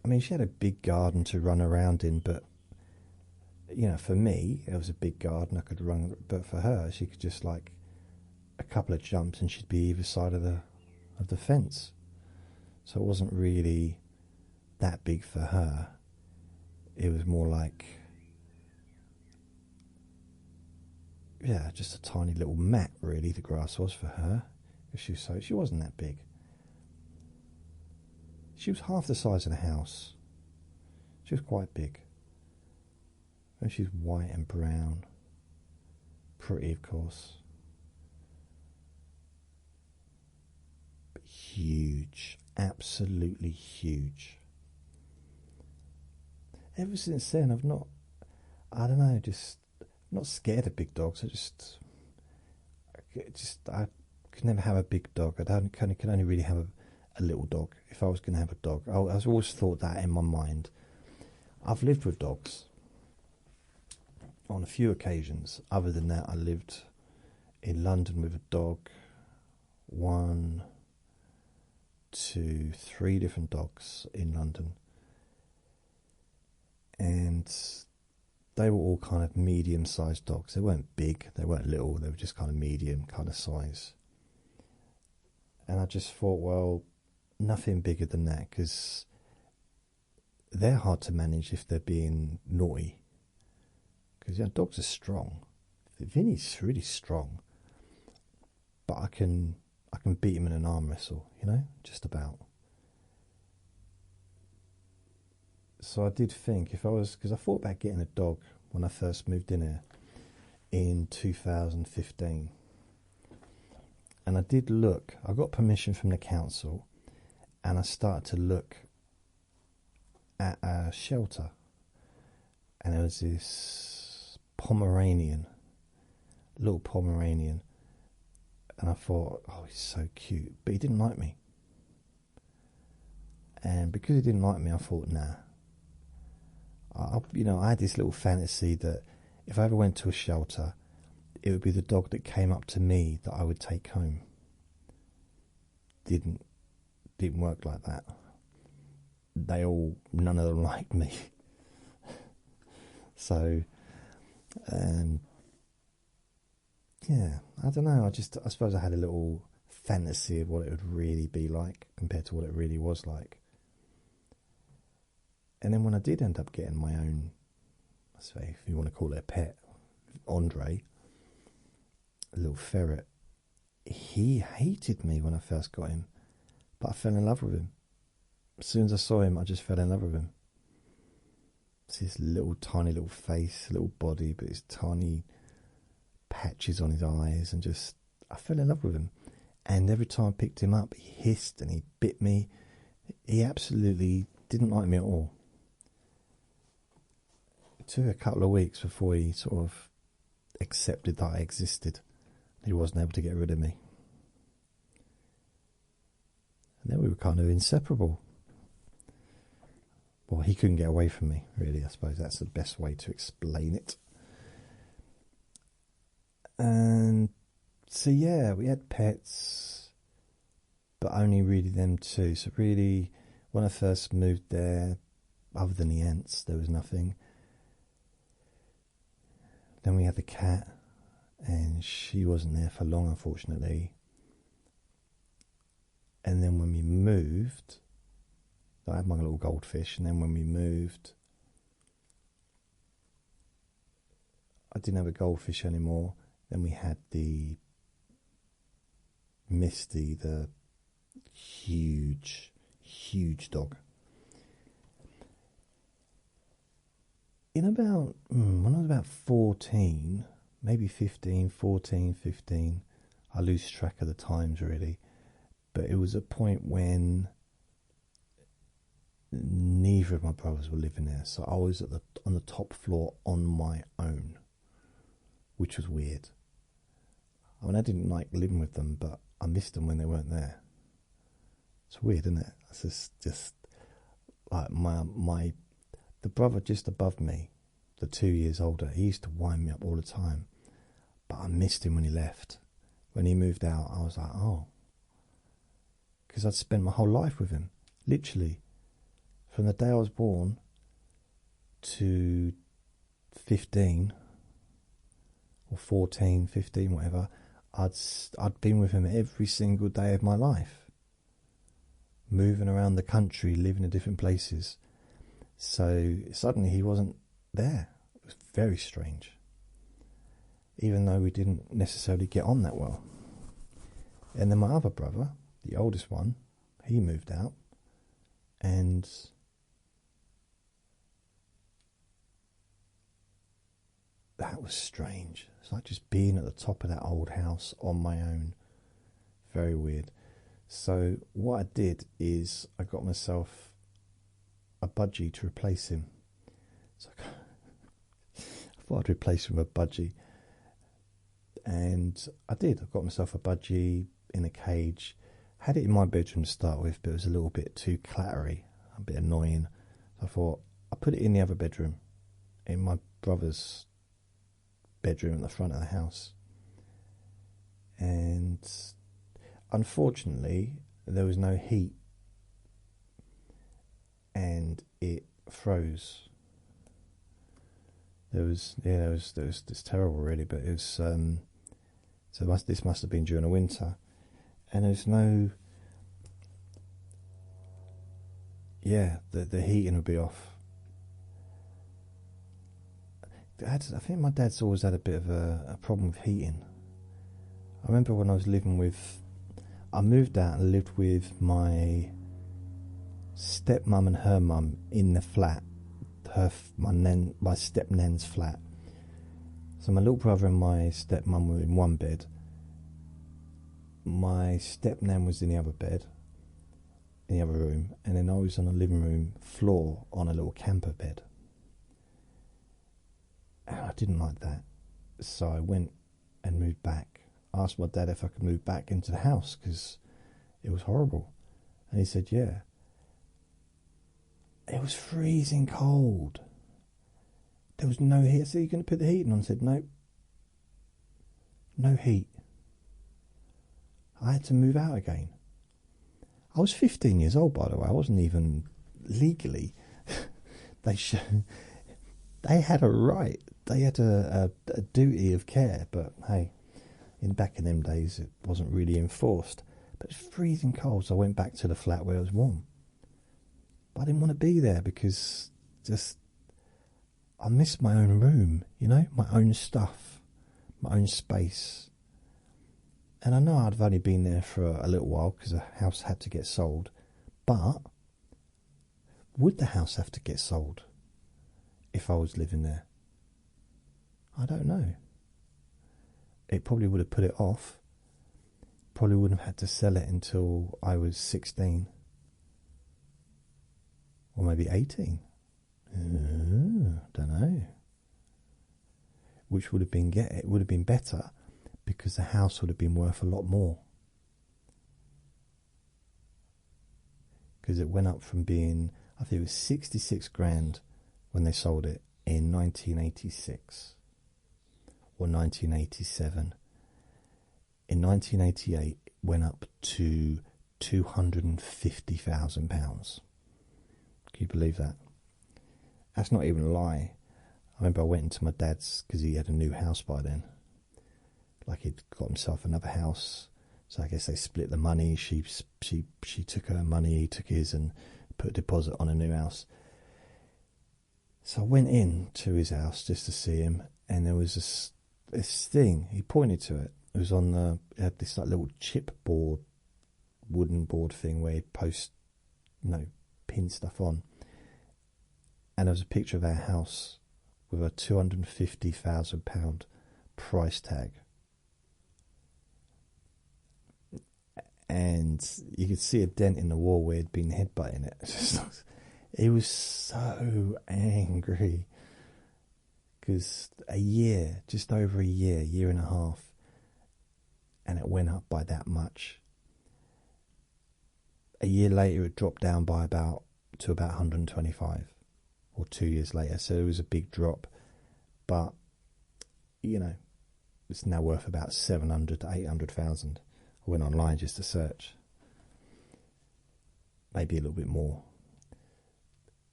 I mean, she had a big garden to run around in, but you know, for me, it was a big garden I could run, but for her, she could just like a couple of jumps and she'd be either side of the fence. So it wasn't really that big for her. It was more like, yeah, just a tiny little mat, really, the grass was for her. She wasn't that big. She was half the size of the house. She was quite big. And she's white and brown. Pretty, of course. But huge. Absolutely huge. Ever since then, I don't know, just not scared of big dogs. I could never have a big dog. Could only really have a little dog. If I was going to have a dog, I always thought that in my mind. I've lived with dogs on a few occasions. Other than that, I lived in London with a dog. 1, 2, 3 different dogs in London. And they were all kind of medium-sized dogs. They weren't big, they weren't little, they were just kind of medium kind of size. And I just thought, well, nothing bigger than that, because they're hard to manage if they're being naughty. Because dogs are strong. Vinny's really strong, but I can beat him in an arm wrestle, just about. So I did think, because I thought about getting a dog when I first moved in here in 2015. And I did look, I got permission from the council, and I started to look at a shelter. And there was this little Pomeranian. And I thought, oh, he's so cute. But he didn't like me. And because he didn't like me, I thought, nah. I had this little fantasy that if I ever went to a shelter, it would be the dog that came up to me that I would take home. Didn't work like that. None of them liked me. So, yeah, I don't know. I suppose I had a little fantasy of what it would really be like compared to what it really was like. And then when I did end up getting my own, let's say, if you want to call it a pet, Andre, a little ferret, he hated me when I first got him, but I fell in love with him. As soon as I saw him, I just fell in love with him. It's his little tiny little face, little body, but his tiny patches on his eyes, and I fell in love with him. And every time I picked him up, he hissed and he bit me. He absolutely didn't like me at all. It took a couple of weeks before he sort of accepted that I existed. He wasn't able to get rid of me. And then we were kind of inseparable. Well, he couldn't get away from me, really. I suppose that's the best way to explain it. And so, yeah, we had pets, but only really them two. So really, when I first moved there, other than the ants, there was nothing. Then we had the cat, and she wasn't there for long, unfortunately. And then when we moved, I had my little goldfish, and then when we moved, I didn't have a goldfish anymore. Then we had the Misty, the huge dog. in about, when I was about 14, maybe 15, 14, 15, I lose track of the times really, but it was a point when neither of my brothers were living there, so I was on the top floor on my own, which was weird. I mean, I didn't like living with them, but I missed them when they weren't there. It's weird, isn't it? It's just like the brother just above me, the 2 years older, he used to wind me up all the time, but I missed him when he left. When he moved out, I was like, oh, because I'd spent my whole life with him, literally. From the day I was born to 15 or 14, 15, whatever, I'd been with him every single day of my life, moving around the country, living in different places. So suddenly he wasn't there. It was very strange, even though we didn't necessarily get on that well. And then my other brother, the oldest one, he moved out, and that was strange. It's like just being at the top of that old house on my own. Very weird. So what I did is I got myself a budgie to replace him. So I thought I'd replace him with a budgie. And I did. I got myself a budgie in a cage. Had it in my bedroom to start with, but it was a little bit too clattery, a bit annoying. So I thought I'll put it in the other bedroom, in my brother's bedroom at the front of the house. And unfortunately there was no heat, and it froze. It's terrible really, but it was so this must have been during the winter, and there's no, the heating would be off. I think my dad's always had a bit of a problem with heating. I remember when I was I moved out and lived with my stepmum and her mum in the flat, my step-nan's flat. So my little brother and my stepmum were in one bed. My step-nan was in the other bed, in the other room, and then I was on the living room floor on a little camper bed. And I didn't like that, so I went and moved back. I asked my dad if I could move back into the house because it was horrible, and he said yeah. It was freezing cold. There was no heat. I said, "Are you going to put the heating on?" I said, "Nope, no heat." I had to move out again. I was 15 years old, by the way. I wasn't even legally. They had a right. They had a duty of care, but hey, back in them days, it wasn't really enforced. But it's freezing cold, so I went back to the flat where it was warm. But I didn't want to be there because I missed my own room, my own stuff, my own space. And I know I'd only been there for a little while because the house had to get sold. But would the house have to get sold if I was living there? I don't know. It probably would have put it off. Probably wouldn't have had to sell it until I was 16. Or maybe 18. Don't know. Which would have been it would have been better, because the house would have been worth a lot more. Because it went up from being, I think it was 66 grand when they sold it in 1986 or 1987. In 1988, it went up to £250,000. Can you believe that? That's not even a lie. I remember I went into my dad's, because he had a new house by then. Like, he'd got himself another house, so I guess they split the money. She took her money, he took his, and put a deposit on a new house. So I went in to his house just to see him, and there was this thing. He pointed to it. It was it had this like little chipboard, wooden board thing where he'd post, pin stuff on. And there was a picture of our house with a £250,000 price tag. And you could see a dent in the wall where he'd been headbutting it. He was so angry. Because a year, just over a year and a half, and it went up by that much. A year later, it dropped down by about 125, or 2 years later. So it was a big drop, but you know, it's now worth about 700 to 800,000. I went online just to search, maybe a little bit more.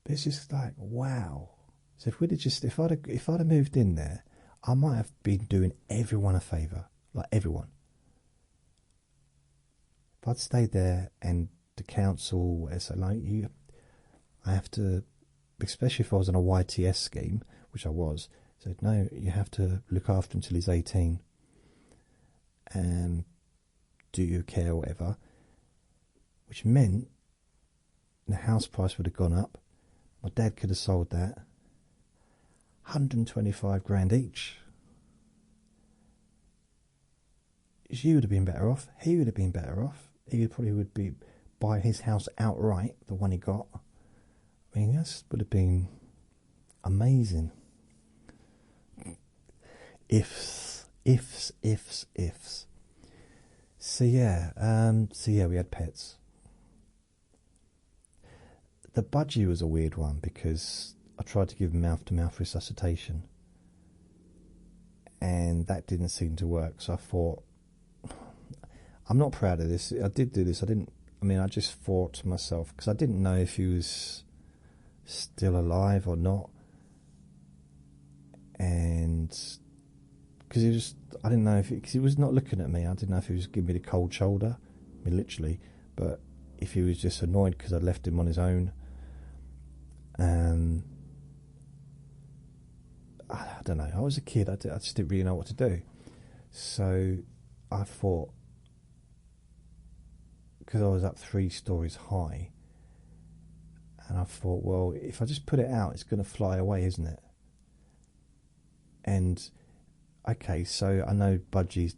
But it's just like, wow. So if I'd have moved in there, I might have been doing everyone a favour, like everyone. If I'd stayed there and the council, so like I have to, especially if I was on a YTS scheme, which I was, said no, you have to look after him until he's 18, and do your care or whatever, which meant the house price would have gone up. My dad could have sold that. 125 grand each. She would have been better off. He would have been better off. He probably would be buy his house outright, the one he got. I mean, that would have been amazing. Ifs. So yeah, we had pets. The budgie was a weird one because I tried to give him mouth-to-mouth resuscitation, and that didn't seem to work. So I thought, I'm not proud of this. I did do this. I just thought to myself, because I didn't know if he was still alive or not, and because I didn't know because he was not looking at me. I didn't know if he was giving me the cold shoulder, I mean literally, but if he was just annoyed because I left him on his own. I don't know. I was a kid. I just didn't really know what to do. So I thought, because I was up 3 stories high, and I thought, well, if I just put it out, it's going to fly away, isn't it? And okay, so I know budgies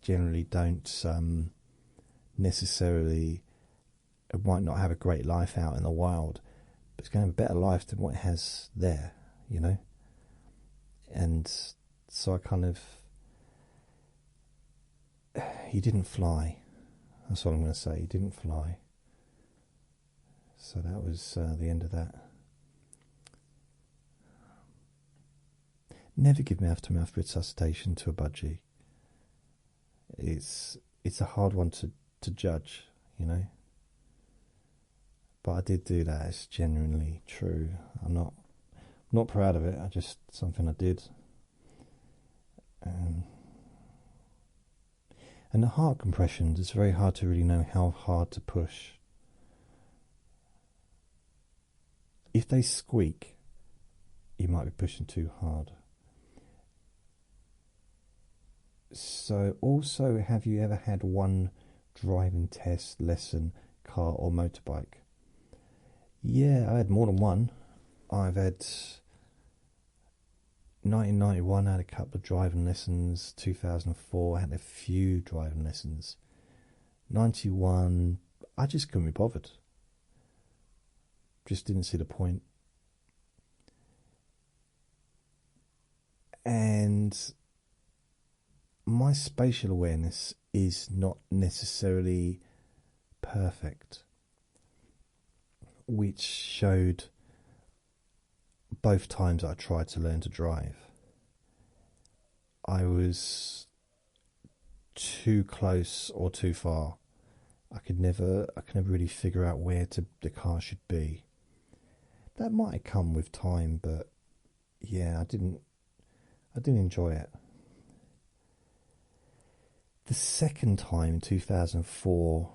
generally don't necessarily, it might not have a great life out in the wild, but it's going to have a better life than what it has there, you know. And so I kind of, he didn't fly. That's what I'm going to say. He didn't fly. So that was the end of that. Never give mouth-to-mouth resuscitation to a budgie. It's a hard one to judge, you know. But I did do that. It's genuinely true. I'm not proud of it. I just something I did. And the heart compressions, it's very hard to really know how hard to push. If they squeak, you might be pushing too hard. So also, have you ever had one driving test lesson, car or motorbike? Yeah, I had more than one. I've had 1991, I had a couple of driving lessons. 2004, I had a few driving lessons. 91, I just couldn't be bothered. Just didn't see the point. And my spatial awareness is not necessarily perfect, which showed both times I tried to learn to drive. I was too close or too far. I could never really figure out where the car should be. That might have come with time, but yeah, I didn't enjoy it. The second time, in 2004,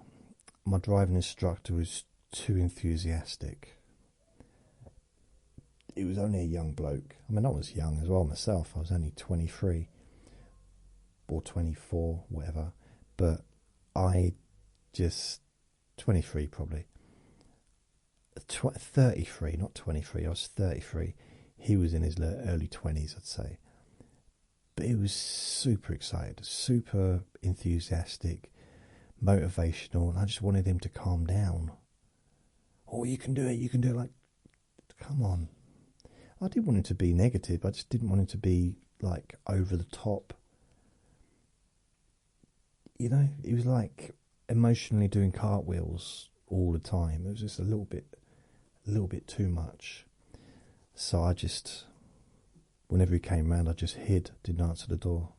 my driving instructor was too enthusiastic. He was only a young bloke. I mean, I was young as well myself. I was only 23 or 24, whatever. But I just 23 probably. 33, not 23. I was 33. He was in his early 20s, I'd say. But he was super excited, super enthusiastic, motivational, and I just wanted him to calm down. Oh, you can do it, you can do it. Like, come on. I didn't want him to be negative, I just didn't want him to be like over the top. You know, he was like emotionally doing cartwheels all the time. It was just a little bit too much. So I just, whenever he came round, I just hid, didn't answer the door.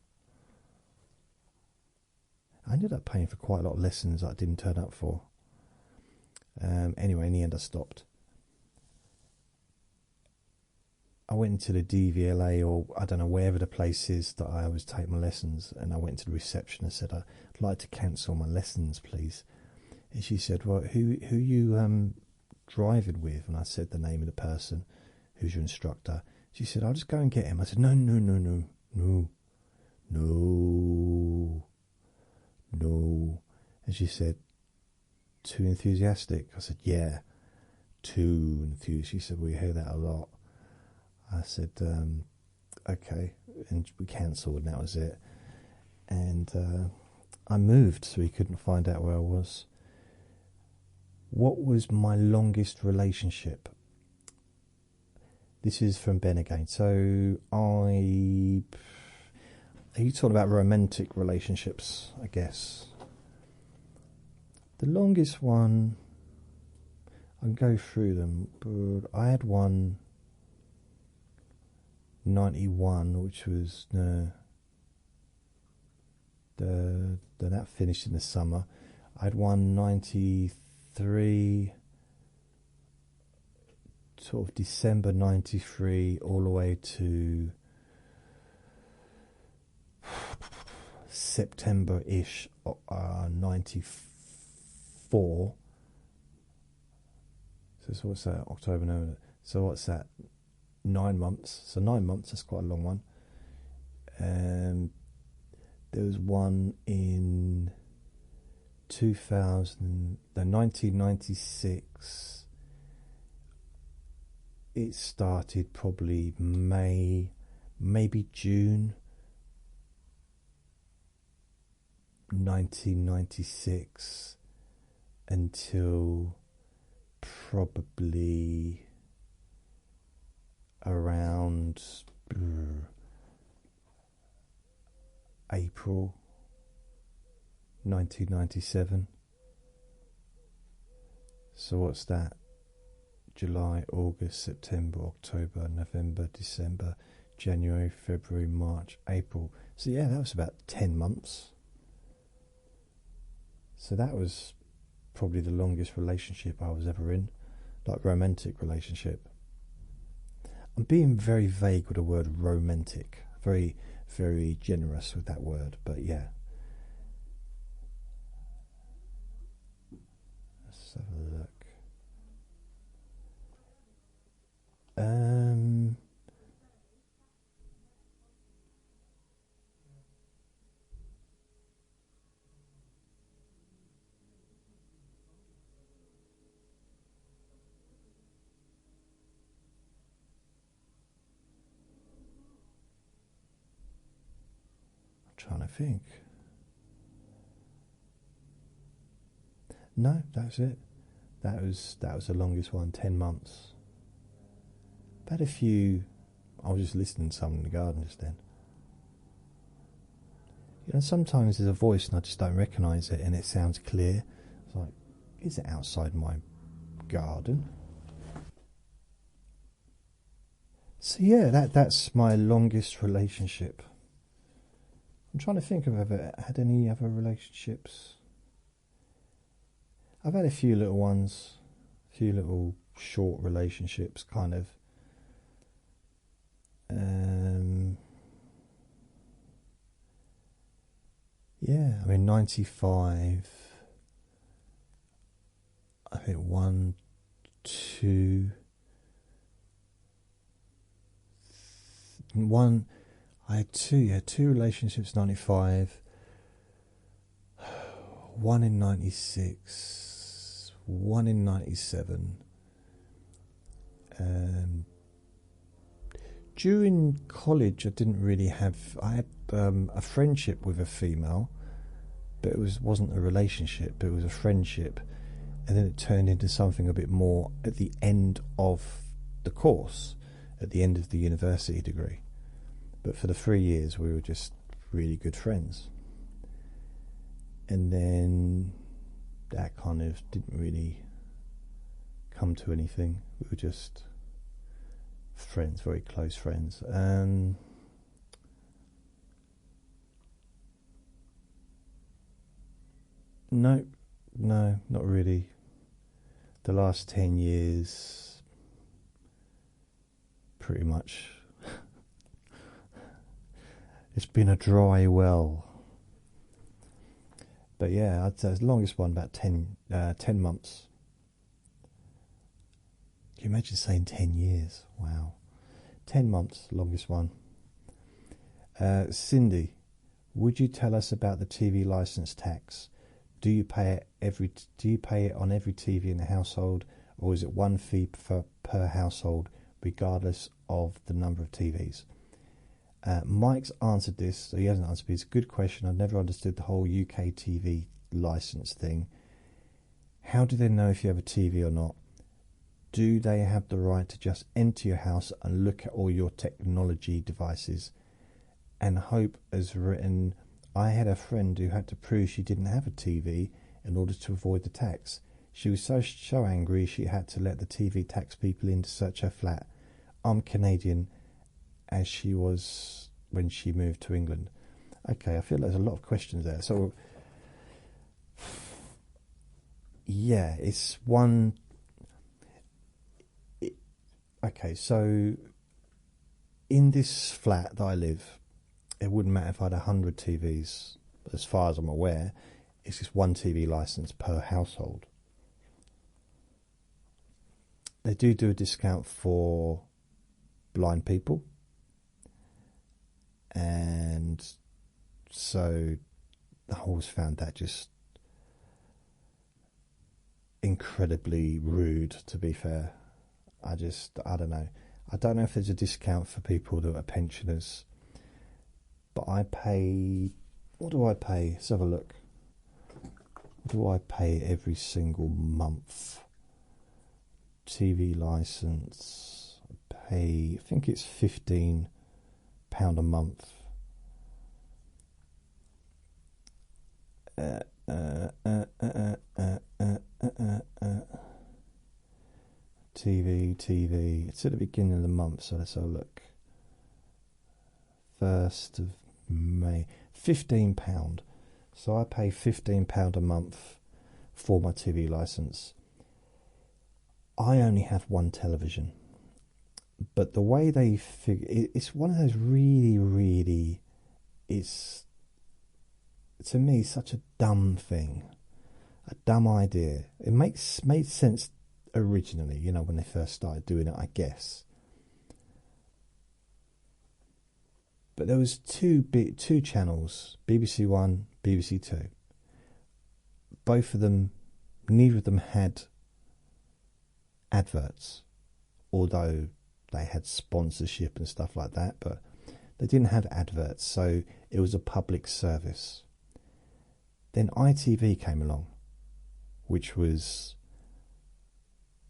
I ended up paying for quite a lot of lessons that I didn't turn up for. Anyway, in the end I stopped. I went into the DVLA, or I don't know, wherever the place is that I always take my lessons, and I went to the reception and said, I'd like to cancel my lessons, please. And she said, well, who you driving with? And I said the name of the person who's your instructor. She said, I'll just go and get him. I said, no. And she said, too enthusiastic? I said, yeah, too enthused. She said, we hear that a lot. I said, okay, and we cancelled, and that was it. And I moved, so he couldn't find out where I was. What was my longest relationship? This is from Ben again. So are you talking about romantic relationships, I guess? The longest one, I can go through them, but I had one 91, which was that finished in the summer. I had one 93, sort of December 93, all the way to September-ish, 94. So what's that? October, November. So what's that? 9 months. So 9 months, that's quite a long one. There was one in 1996. It started probably May, maybe June 1996 until probably around April 1997. So what's that? July, August, September, October, November, December, January, February, March, April. So yeah, that was about 10 months. So that was probably the longest relationship I was ever in, like romantic relationship. I'm being very vague with the word romantic, very, very generous with that word, but yeah. Let's have a look. Trying to think. No, that's it. That was the longest one, 10 months. I've had a few. I was just listening to something in the garden just then. You know, sometimes there's a voice and I just don't recognise it, and it sounds clear. It's like, is it outside my garden? So yeah, that's my longest relationship. I'm trying to think if I've ever had any other relationships. I've had a few little ones, a few little short relationships, kind of. Yeah, I mean, 95, I think 1, 2, 1, I had two relationships, 95, one in 96, one in 97, during college, I didn't really have. I had a friendship with a female, but wasn't a relationship. It was a friendship, and then it turned into something a bit more at the end of the course, at the end of the university degree. But for the 3 years, we were just really good friends. And then that kind of didn't really come to anything. We were just friends, very close friends. No, not really. The last 10 years, pretty much, it's been a dry well. But yeah, I'd say the longest one, about 10 months. Can you imagine saying 10 years? Wow. 10 months, longest one. Cindy, would you tell us about the TV license tax? Do you pay it on every TV in the household, or is it one fee per household, regardless of the number of TVs? Mike's answered this, so he hasn't answered me. It's a good question. I've never understood the whole UK TV license thing. How do they know if you have a TV or not? Do they have the right to just enter your house and look at all your technology devices? And Hope has written, I had a friend who had to prove she didn't have a TV in order to avoid the tax. She was so angry she had to let the TV tax people in to search her flat. I'm Canadian, as she was when she moved to England. Okay, I feel there's a lot of questions there. So, yeah, it's one... Okay, so in this flat that I live, it wouldn't matter if I had 100 TVs. As far as I'm aware, it's just one TV license per household. They do a discount for blind people. And so I always found that just incredibly rude, to be fair. I don't know. I don't know if there's a discount for people that are pensioners. But I pay... What do I pay? Let's have a look. What do I pay every single month? TV license. I think it's £15 a month. TV. It's at the beginning of the month, so let's have a look. 1st of May. £15. So I pay £15 a month for my TV license. I only have one television. But the way they figure... It's one of those really... It's, to me, such a dumb thing. A dumb idea. It made sense originally, when they first started doing it, I guess. But there was two channels, BBC One, BBC Two. Both of them, neither of them had adverts, although they had sponsorship and stuff like that, but they didn't have adverts, so it was a public service. Then ITV came along, which was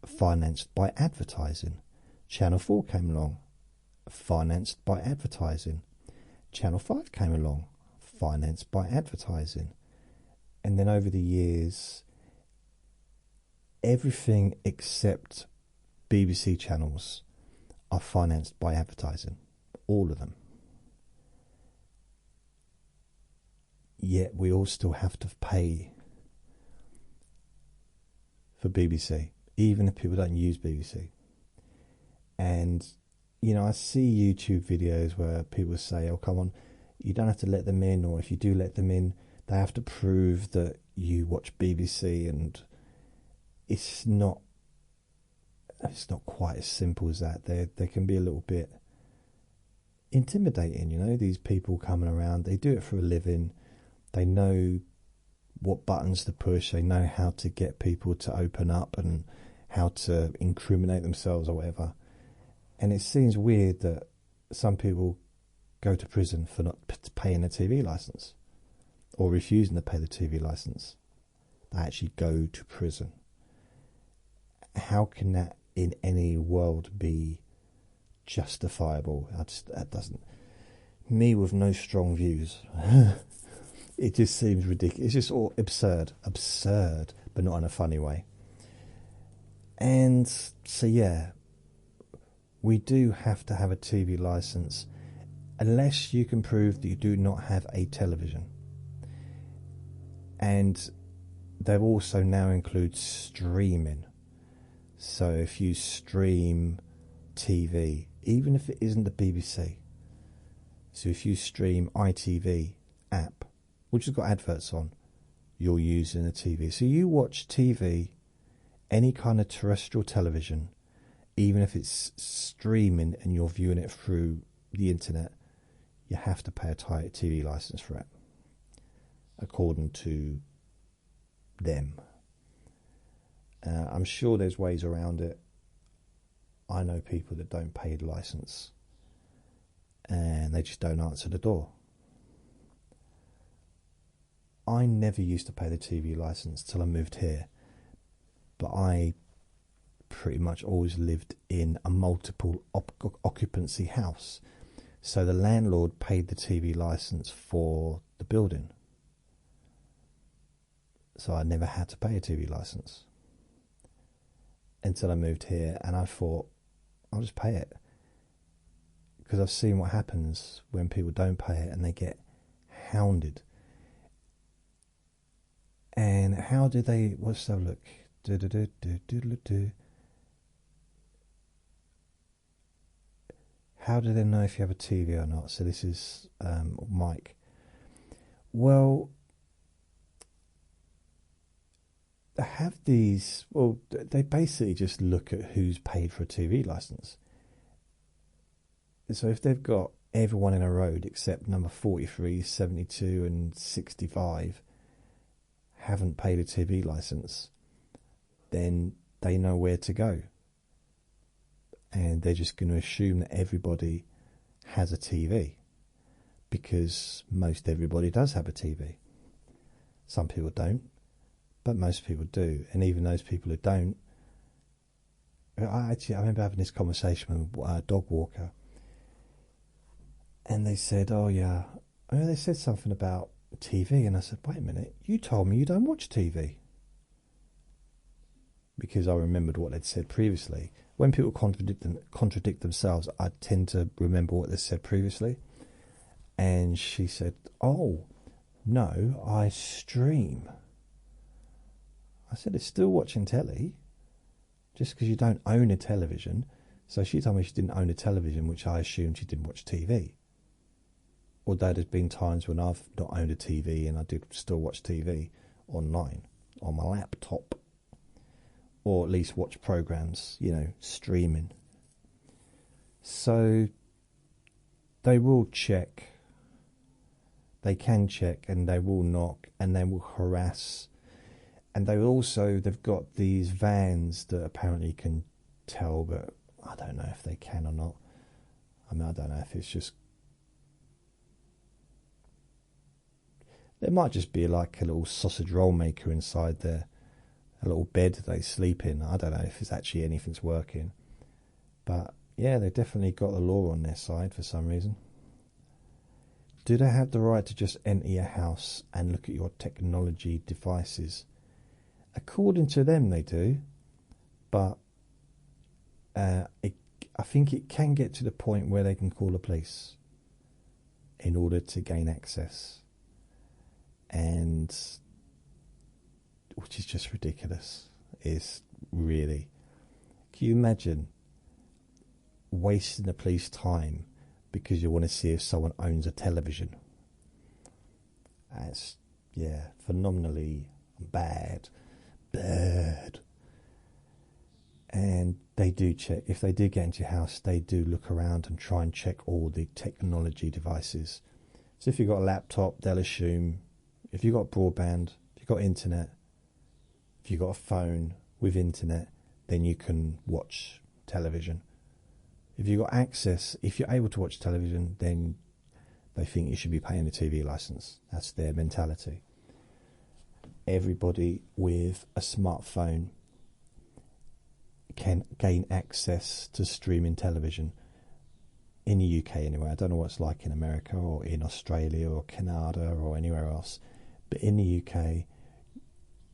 financed by advertising. Channel 4 came along, financed by advertising. Channel 5 came along, financed by advertising. And then over the years, everything except BBC channels are financed by advertising. All of them. Yet we all still have to pay for BBC, even if people don't use BBC. And I see YouTube videos where people say, oh, come on, you don't have to let them in, or if you do let them in, they have to prove that you watch BBC, and it's not quite as simple as that. They can be a little bit intimidating, these people coming around. They do it for a living. They know what buttons to push. They know how to get people to open up and how to incriminate themselves or whatever. And it seems weird that some people go to prison for not paying a TV license or refusing to pay the TV license. They actually go to prison. How can that in any world be justifiable? That doesn't. Me with no strong views. It just seems ridiculous. It's just all absurd, but not in a funny way. And so, yeah, we do have to have a TV license unless you can prove that you do not have a television. And they also now include streaming. So if you stream TV, even if it isn't the BBC, so if you stream ITV app, which has got adverts on, you're using a TV. So you watch TV, any kind of terrestrial television, even if it's streaming and you're viewing it through the internet, you have to pay a TV license for it, according to them. I'm sure there's ways around it. I know people that don't pay the license and they just don't answer the door. I never used to pay the TV license till I moved here, but I pretty much always lived in a multiple occupancy house. So the landlord paid the TV license for the building. So I never had to pay a TV license until I moved here, and I thought, I'll just pay it. Because I've seen what happens when people don't pay it and they get hounded. And how do they, let's have a look. How do they know if you have a TV or not? So this is Mike. Well, they have these, well, they basically just look at who's paid for a TV license. So if they've got everyone in a road except number 43, 72 and 65 haven't paid a TV license, then they know where to go. And they're just going to assume that everybody has a TV, because most everybody does have a TV. Some people don't, but most people do. And even those people who don't, I remember having this conversation with a dog walker, and they said, oh yeah, they said something about TV, and I said, wait a minute, you told me you don't watch TV. Because I remembered what they'd said previously. When people contradict themselves, I tend to remember what they said previously. And she said, oh, no, I stream. I said, it's still watching telly, just because you don't own a television. So she told me she didn't own a television, which I assumed she didn't watch TV. Although there's been times when I've not owned a TV and I did still watch TV online, on my laptop. Or at least watch programs, streaming. So they will check. They can check, and they will knock, and they will harass. And they've got these vans that apparently can tell, but I don't know if they can or not. I don't know if it's just... There might just be like a little sausage roll maker inside there. A little bed they sleep in. I don't know if it's actually anything's working. But yeah, they've definitely got the law on their side for some reason. Do they have the right to just enter your house and look at your technology devices? According to them, they do. But I think it can get to the point where they can call the police in order to gain access. And... which is just ridiculous. It's really... Can you imagine wasting the police time because you want to see if someone owns a television? That's, phenomenally bad. And they do check. If they do get into your house, they do look around and try and check all the technology devices. So if you've got a laptop, they'll assume... If you've got broadband, if you've got internet, if you've got a phone with internet, then you can watch television. If you've got access, if you're able to watch television, then they think you should be paying a TV license. That's their mentality. Everybody with a smartphone can gain access to streaming television in the UK anyway. I don't know what it's like in America or in Australia or Canada or anywhere else, but in the UK,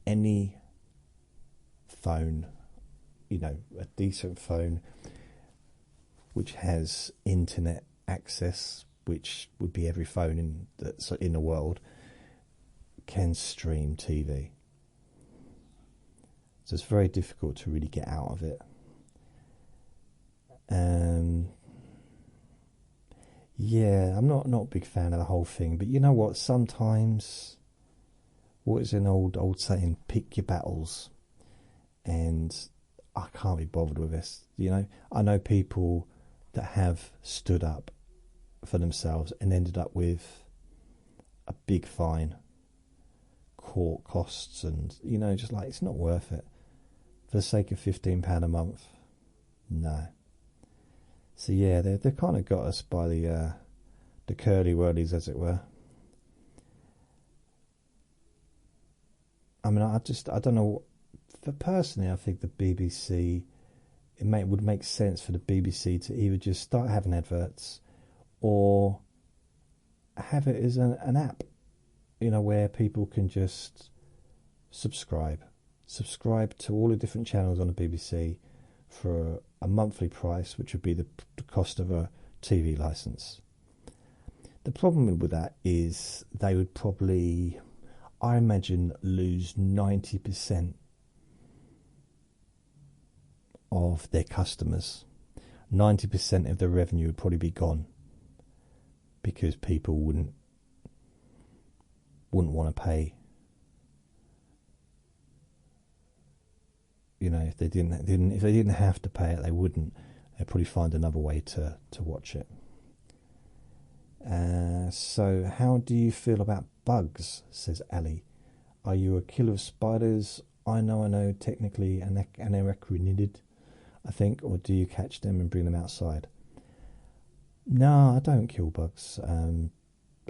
any phone, a decent phone which has internet access, which would be every phone that's in the world, can stream TV. So it's very difficult to really get out of it. Yeah, I'm not a big fan of the whole thing, but you know what? Sometimes, what is an old saying? Pick your battles, and I can't be bothered with this. I know people that have stood up for themselves and ended up with a big fine, court costs, and just like, it's not worth it for the sake of £15 a month. No. So yeah, they've kind of got us by the curly whirlies, as it were. I mean, I don't know. For personally, I think the BBC, would make sense for the BBC to either just start having adverts, or have it as an app, where people can just subscribe to all the different channels on the BBC for a monthly price, which would be the cost of a TV license. The problem with that is they would probably, I imagine, lose 90% of their customers. 90% of the revenue would probably be gone, because people wouldn't want to pay. If they didn't have to pay it, they wouldn't. They'd probably find another way to watch it. So how do you feel about bugs, says Ali. Are you a killer of spiders? I know, technically an arachnid, I think, or do you catch them and bring them outside? No, I don't kill bugs. I'm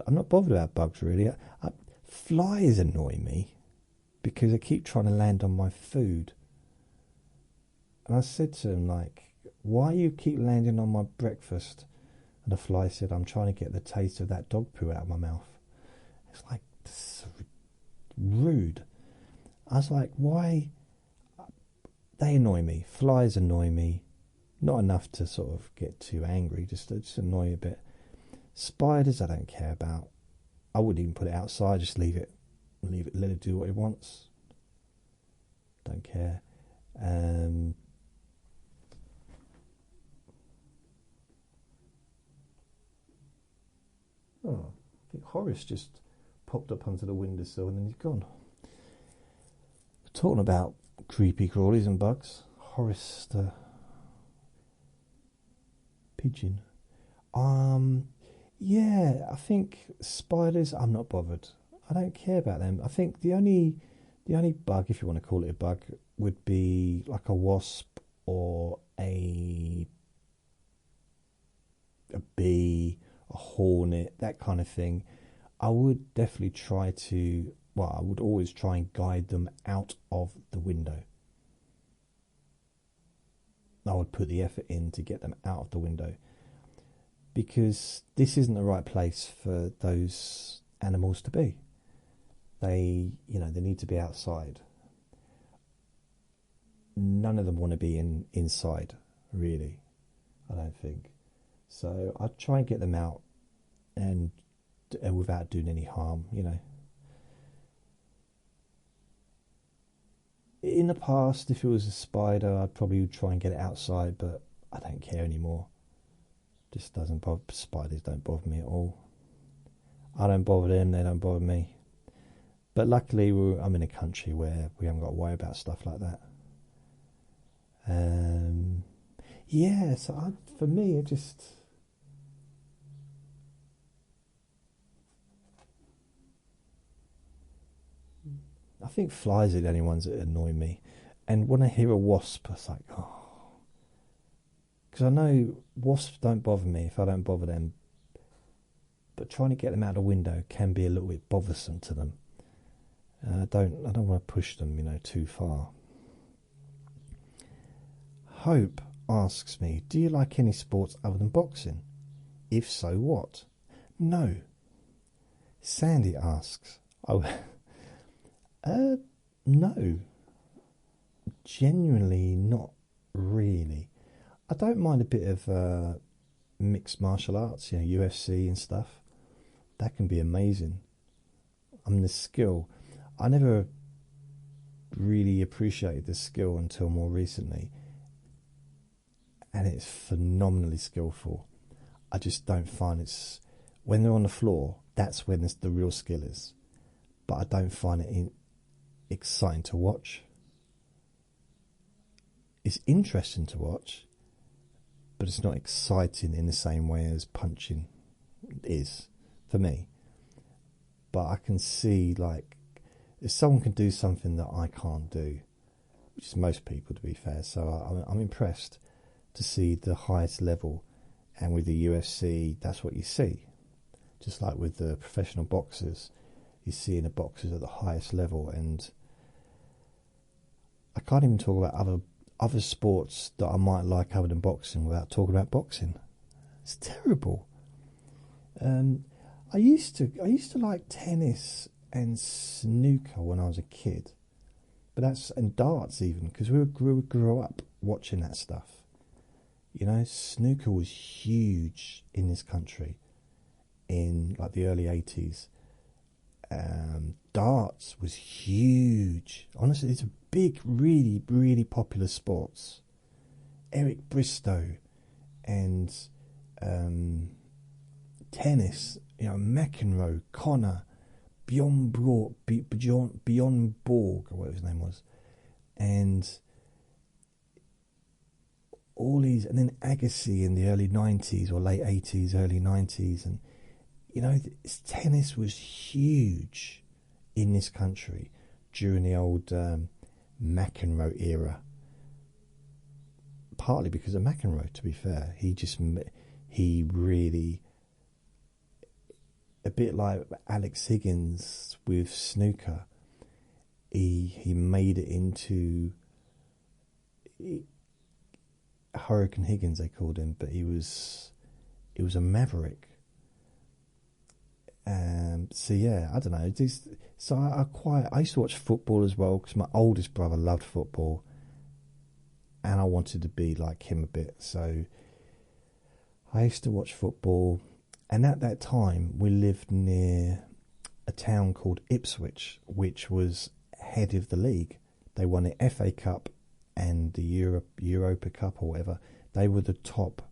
not bothered about bugs, really. Flies annoy me because they keep trying to land on my food. And I said to him, why you keep landing on my breakfast? And the fly said, I'm trying to get the taste of that dog poo out of my mouth. It's like, this is rude. I was like, why? They annoy me. Flies annoy me. Not enough to sort of get too angry, just annoy a bit. Spiders, I don't care about. I wouldn't even put it outside, just leave it, let it do what it wants. Don't care. Oh, I think Horace just popped up onto the windowsill and then he's gone. We're talking about creepy crawlies and bugs. Horace the pigeon. Yeah, I think spiders, I'm not bothered. I don't care about them. I think the only bug, if you want to call it a bug, would be like a wasp or a bee, a hornet, that kind of thing. I would definitely I would always try and guide them out of the window. I would put the effort in to get them out of the window, because this isn't the right place for those animals to be. They need to be outside. None of them want to be inside, really, I don't think. So I'd try and get them out, and without doing any harm, In the past, if it was a spider, I'd probably try and get it outside, but I don't care anymore. Just doesn't bother. Spiders don't bother me at all. I don't bother them, they don't bother me. But luckily, I'm in a country where we haven't got to worry about stuff like that. Yeah, so for me, it just... I think flies are the only ones that annoy me. And when I hear a wasp, it's like, oh, Because I know wasps don't bother me if I don't bother them, but trying to get them out the window can be a little bit bothersome to them. I don't want to push them, too far. Hope asks me, do you like any sports other than boxing? If so, what? No. Sandy asks, no. Genuinely not really. I don't mind a bit of mixed martial arts, UFC and stuff. That can be amazing. The skill. I never really appreciated the skill until more recently. And it's phenomenally skillful. I just don't find it's... When they're on the floor, that's when the real skill is. But I don't find it exciting to watch. It's interesting to watch, but it's not exciting in the same way as punching is for me. But I can see, like, if someone can do something that I can't do, which is most people, to be fair, so I'm impressed to see the highest level. And with the UFC, that's what you see. Just like with the professional boxers, you see the boxers at the highest level. And I can't even talk about other sports that I might like other than boxing without talking about boxing. It's terrible. I used to like tennis and snooker when I was a kid, and darts even, because we grew up watching that stuff. Snooker was huge in this country in like the early 80s. Darts was huge. Honestly, it's a big, really, really popular sports. Eric Bristow and tennis, McEnroe, Connor, Bjorn Borg, or whatever his name was, and all these, and then Agassi in the early 90s or late 80s, early 90s, and tennis was huge in this country during the old McEnroe era. Partly because of McEnroe, to be fair. He really, a bit like Alex Higgins with snooker, he made it into Hurricane Higgins, they called him, but he was a maverick. So yeah, I don't know. So I used to watch football as well, because my oldest brother loved football, and I wanted to be like him a bit. So I used to watch football, and at that time we lived near a town called Ipswich, which was head of the league. They won the FA Cup and the Europa Cup or whatever. They were the top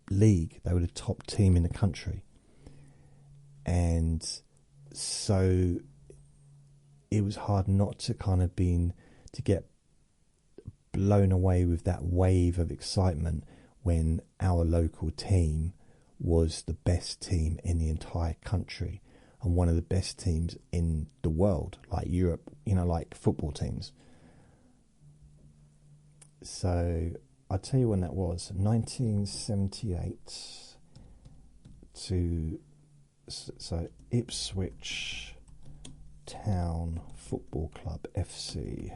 league. They were the top team in the country. And so it was hard not to to get blown away with that wave of excitement when our local team was the best team in the entire country and one of the best teams in the world, like Europe, like football teams. So I'll tell you when that was, 1978 so Ipswich Town Football Club FC.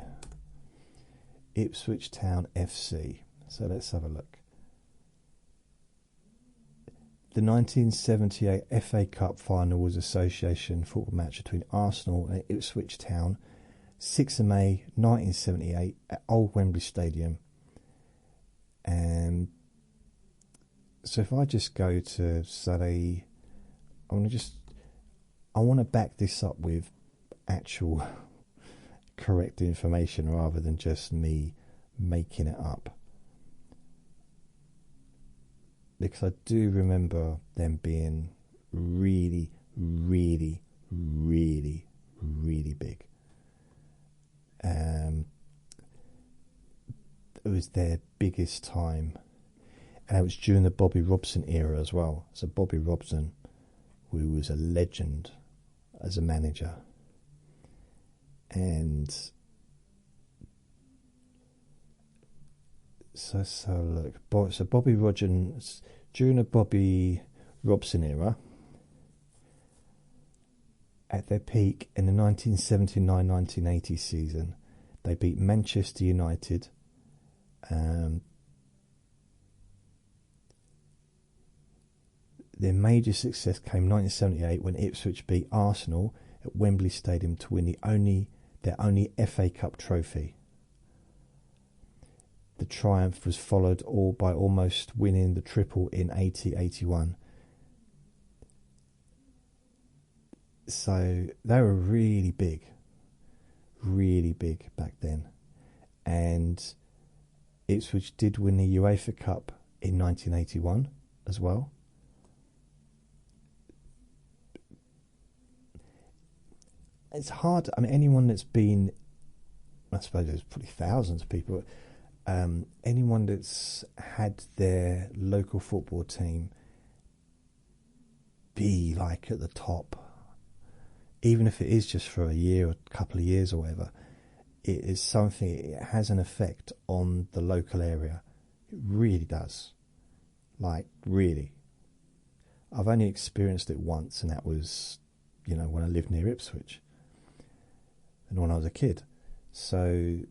Ipswich Town FC. So let's have a look. The 1978 FA Cup final was an association football match between Arsenal and Ipswich Town, 6th of May 1978 at Old Wembley Stadium. And so if I just go to say, I want to back this up with actual correct information rather than just me making it up. Because I do remember them being really, really, really, really big. It was their biggest time. And it was during the Bobby Robson era as well. So Bobby Robson, who was a legend as a manager. And So look, so Bobby Rogers, during the Bobby Robson era, at their peak in the 1979-1980 season, they beat Manchester United. Their major success came 1978 when Ipswich beat Arsenal at Wembley Stadium to win their only FA Cup trophy. The triumph was followed by almost winning the triple in 80-81. So they were really big back then. And Ipswich did win the UEFA Cup in 1981 as well. It's hard. I mean, anyone that's been, I suppose there's probably thousands of people, anyone that's had their local football team be like at the top, even if it is just for a year or a couple of years or whatever, it is something, it has an effect on the local area. It really does. Like, really. I've only experienced it once, and that was, when I lived near Ipswich and when I was a kid. So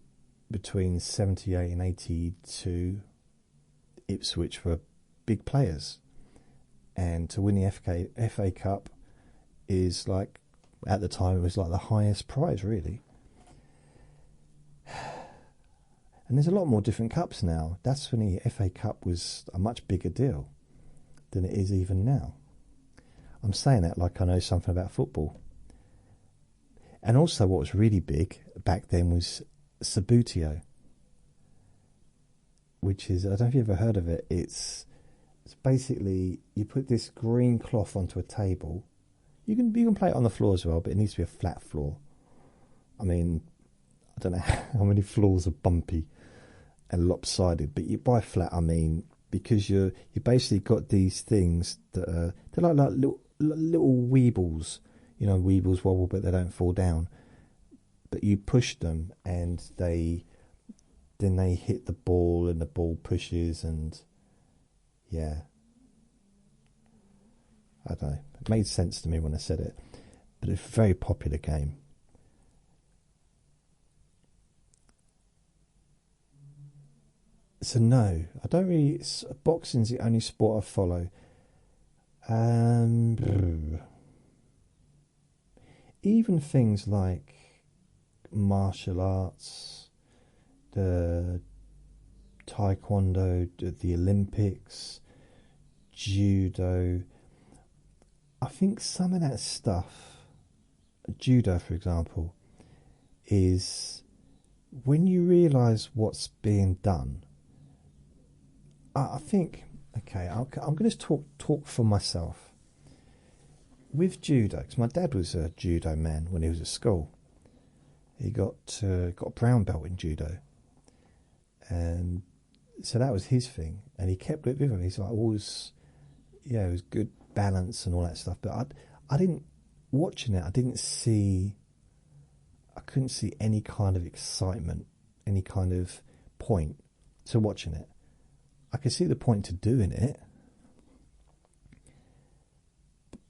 between 78 and 82, Ipswich were big players. And to win the FA Cup is like, at the time, it was like the highest prize, really. And there's a lot more different cups now. That's when the FA Cup was a much bigger deal than it is even now. I'm saying that like I know something about football. And also what was really big back then was Sabutio, which is, I don't know if you've ever heard of it. It's basically, you put this green cloth onto a table. You can play it on the floor as well, but it needs to be a flat floor. I mean, I don't know how many floors are bumpy and lopsided, but by flat I mean because you basically got these things that they're like little weebles. Weebles wobble, but they don't fall down. But you push them, and then they hit the ball, and the ball pushes, and yeah, I don't know. It made sense to me when I said it, but it's a very popular game. So no, I don't really. Boxing's the only sport I follow. Even things like martial arts, the taekwondo, the Olympics, judo. I think some of that stuff, judo for example, is when you realise what's being done. I think, okay, I'm going to talk for myself. With judo, because my dad was a judo man when he was at school. He got a brown belt in judo, and so that was his thing, and he kept it with him. He's like always, it was good balance and all that stuff. But I didn't, watching it, I couldn't see any kind of excitement, any kind of point to watching it. I could see the point to doing it.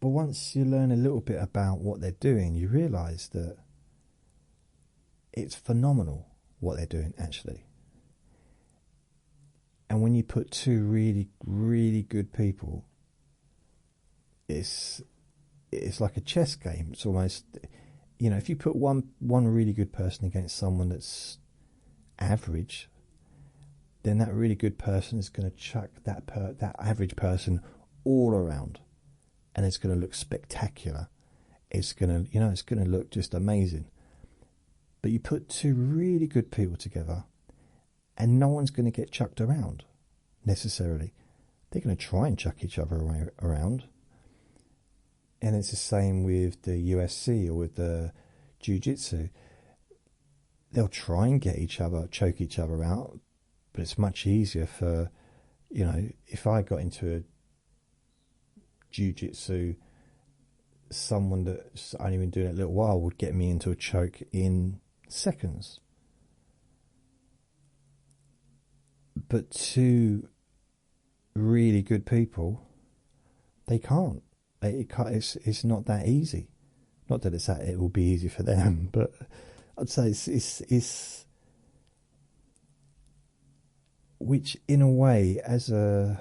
But once you learn a little bit about what they're doing, you realise that it's phenomenal what they're doing, actually. And when you put two really, really good people, it's like a chess game. It's almost, if you put one really good person against someone that's average, then that really good person is going to chuck that average person all around. And it's going to look spectacular. It's going to, it's going to look just amazing. But you put two really good people together, and no one's going to get chucked around necessarily. They're going to try and chuck each other around. And it's the same with the USC or with the Jiu-Jitsu. They'll try and choke each other out, but it's much easier for, if I got into a Jiu-Jitsu, someone that's only been doing it a little while would get me into a choke in seconds. But two really good people, they can't. It can't. It's not that easy. Not that it will be easy for them, but I'd say it's which in a way, as an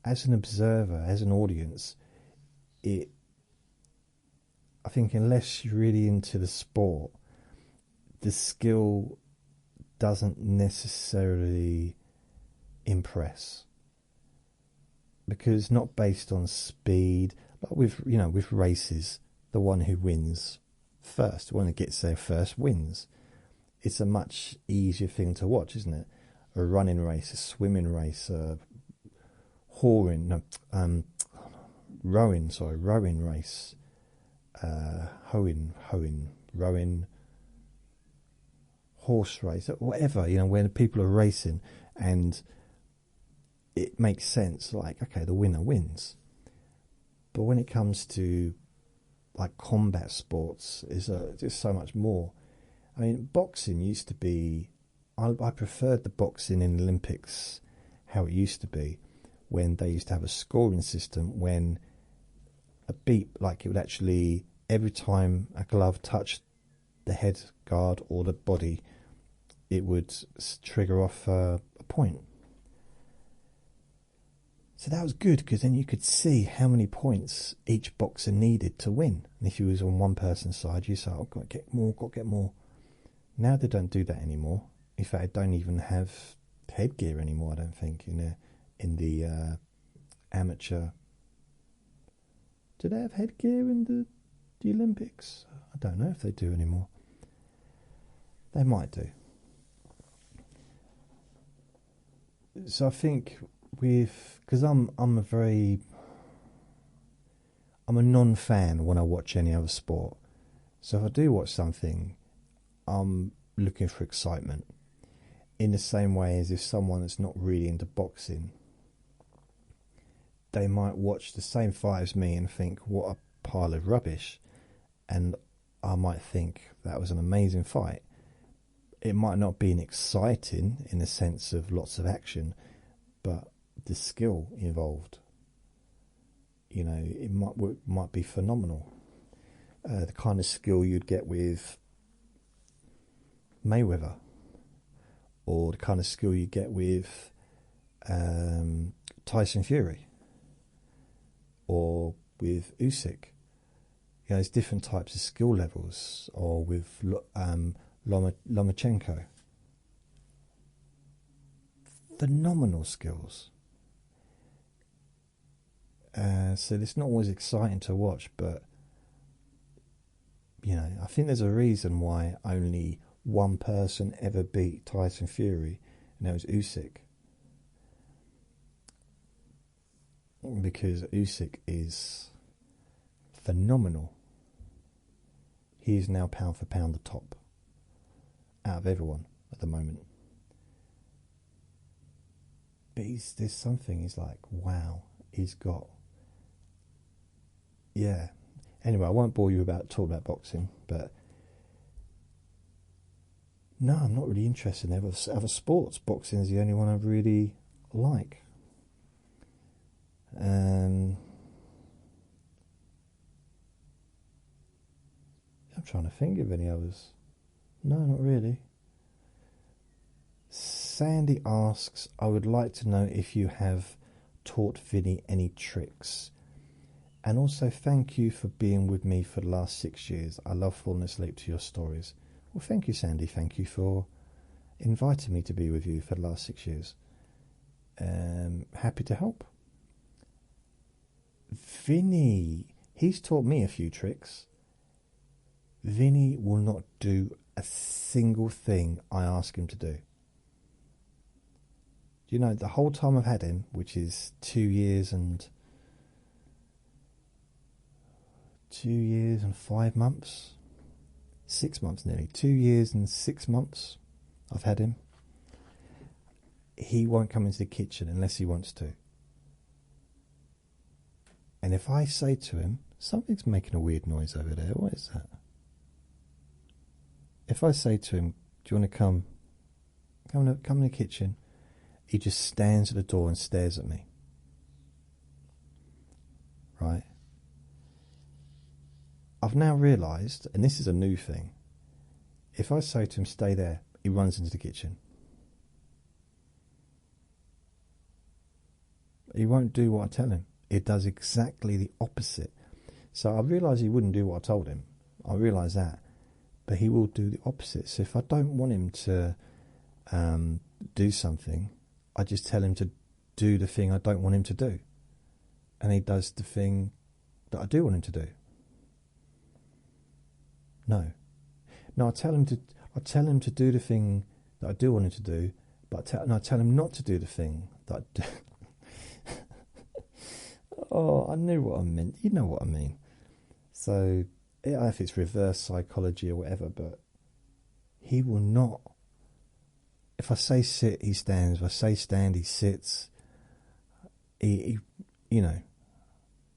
observer, as an audience, I think unless you're really into the sport, the skill doesn't necessarily impress, because it's not based on speed. Like with races, the one who wins first, the one who gets there first wins. It's a much easier thing to watch, isn't it? A running race, a swimming race, a rowing race, rowing, horse race, whatever, when people are racing, and it makes sense, like, okay, the winner wins. But when it comes to like combat sports, there's so much more. I mean, boxing used to be, I preferred the boxing in the Olympics, how it used to be, when they used to have a scoring system, when a beat, like it would actually, every time a glove touched the head guard or the body, it would trigger off a point. So that was good, because then you could see how many points each boxer needed to win. And if you was on one person's side, you say, "Oh, got to get more, got to get more." Now they don't do that anymore. In fact, they don't even have headgear anymore, I don't think, in the amateur. Do they have headgear in the Olympics? I don't know if they do anymore. They might do. So I think because I'm a non-fan when I watch any other sport. So if I do watch something, I'm looking for excitement. In the same way as if someone that's not really into boxing, they might watch the same fight as me and think, what a pile of rubbish. And I might think that was an amazing fight. It might not be exciting in the sense of lots of action, but the skill involved, it might be phenomenal. The kind of skill you'd get with Mayweather, or the kind of skill you get with Tyson Fury, or with Usyk. There's different types of skill levels, or with Lomachenko. Phenomenal skills. So it's not always exciting to watch, but I think there's a reason why only one person ever beat Tyson Fury, and that was Usyk. Because Usyk is phenomenal. He is now pound for pound the top out of everyone at the moment. But there's something, he's like, wow, he's got... Yeah. Anyway, I won't bore you talking about boxing, but no, I'm not really interested in other sports. Boxing is the only one I really like. I'm trying to think of any others. No, not really. Sandy asks, I would like to know if you have taught Vinny any tricks. And also, thank you for being with me for the last 6 years. I love falling asleep to your stories. Well, thank you, Sandy. Thank you for inviting me to be with you for the last 6 years. Happy to help. Vinny, he's taught me a few tricks. Vinny will not do a single thing I ask him to do. The whole time I've had him, which is 2 years and 5 months, 6 months nearly, 2 years and 6 months I've had him, he won't come into the kitchen unless he wants to. And if I say to him, something's making a weird noise over there, what is that? If I say to him, do you want to come come in the kitchen. He just stands at the door and stares at me. Right? I've now realised, and this is a new thing, if I say to him, stay there, he runs into the kitchen. He won't do what I tell him. He does exactly the opposite. So I realise he wouldn't do what I told him. I realise that. But he will do the opposite. So if I don't want him to do something, I just tell him to do the thing I don't want him to do. And he does the thing that I do want him to do. No, I tell him to do the thing that I do want him to do, but I tell him not to do the thing that I do. Oh, I knew what I meant. You know what I mean. So, I don't know if it's reverse psychology or whatever, but he will not. If I say sit, he stands. If I say stand, he sits. He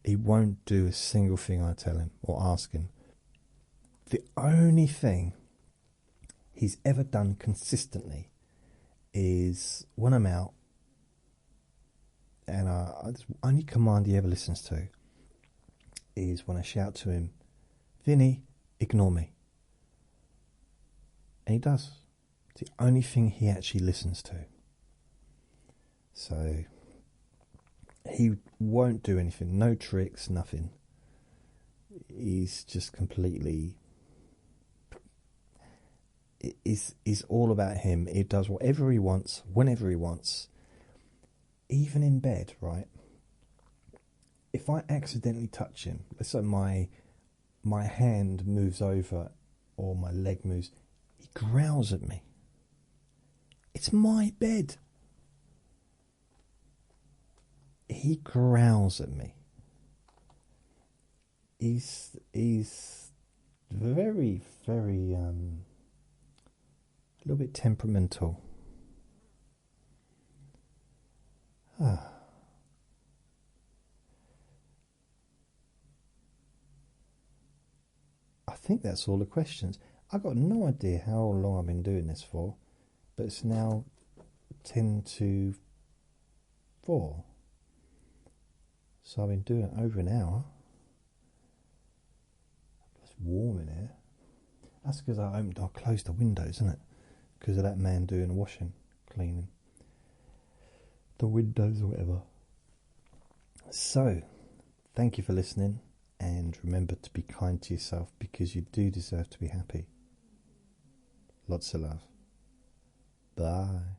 won't do a single thing I tell him or ask him. The only thing he's ever done consistently is when I'm out, and the only command he ever listens to is when I shout to him, Vinny, ignore me. And he does. It's the only thing he actually listens to. So he won't do anything, no tricks, nothing. He's just completely... It's all about him. He does whatever he wants, whenever he wants. Even in bed, right? If I accidentally touch him, let's say my hand moves over or my leg moves, he growls at me. It's my bed. He growls at me. He's very, very a little bit temperamental. I think that's all the questions. I've got no idea how long I've been doing this for, but it's now 10 to 4. So I've been doing it over an hour. It's warm in here. That's because I closed the windows, isn't it? Because of that man doing the washing, cleaning the windows or whatever. So, thank you for listening, and remember to be kind to yourself because you do deserve to be happy. Lots of love. Bye.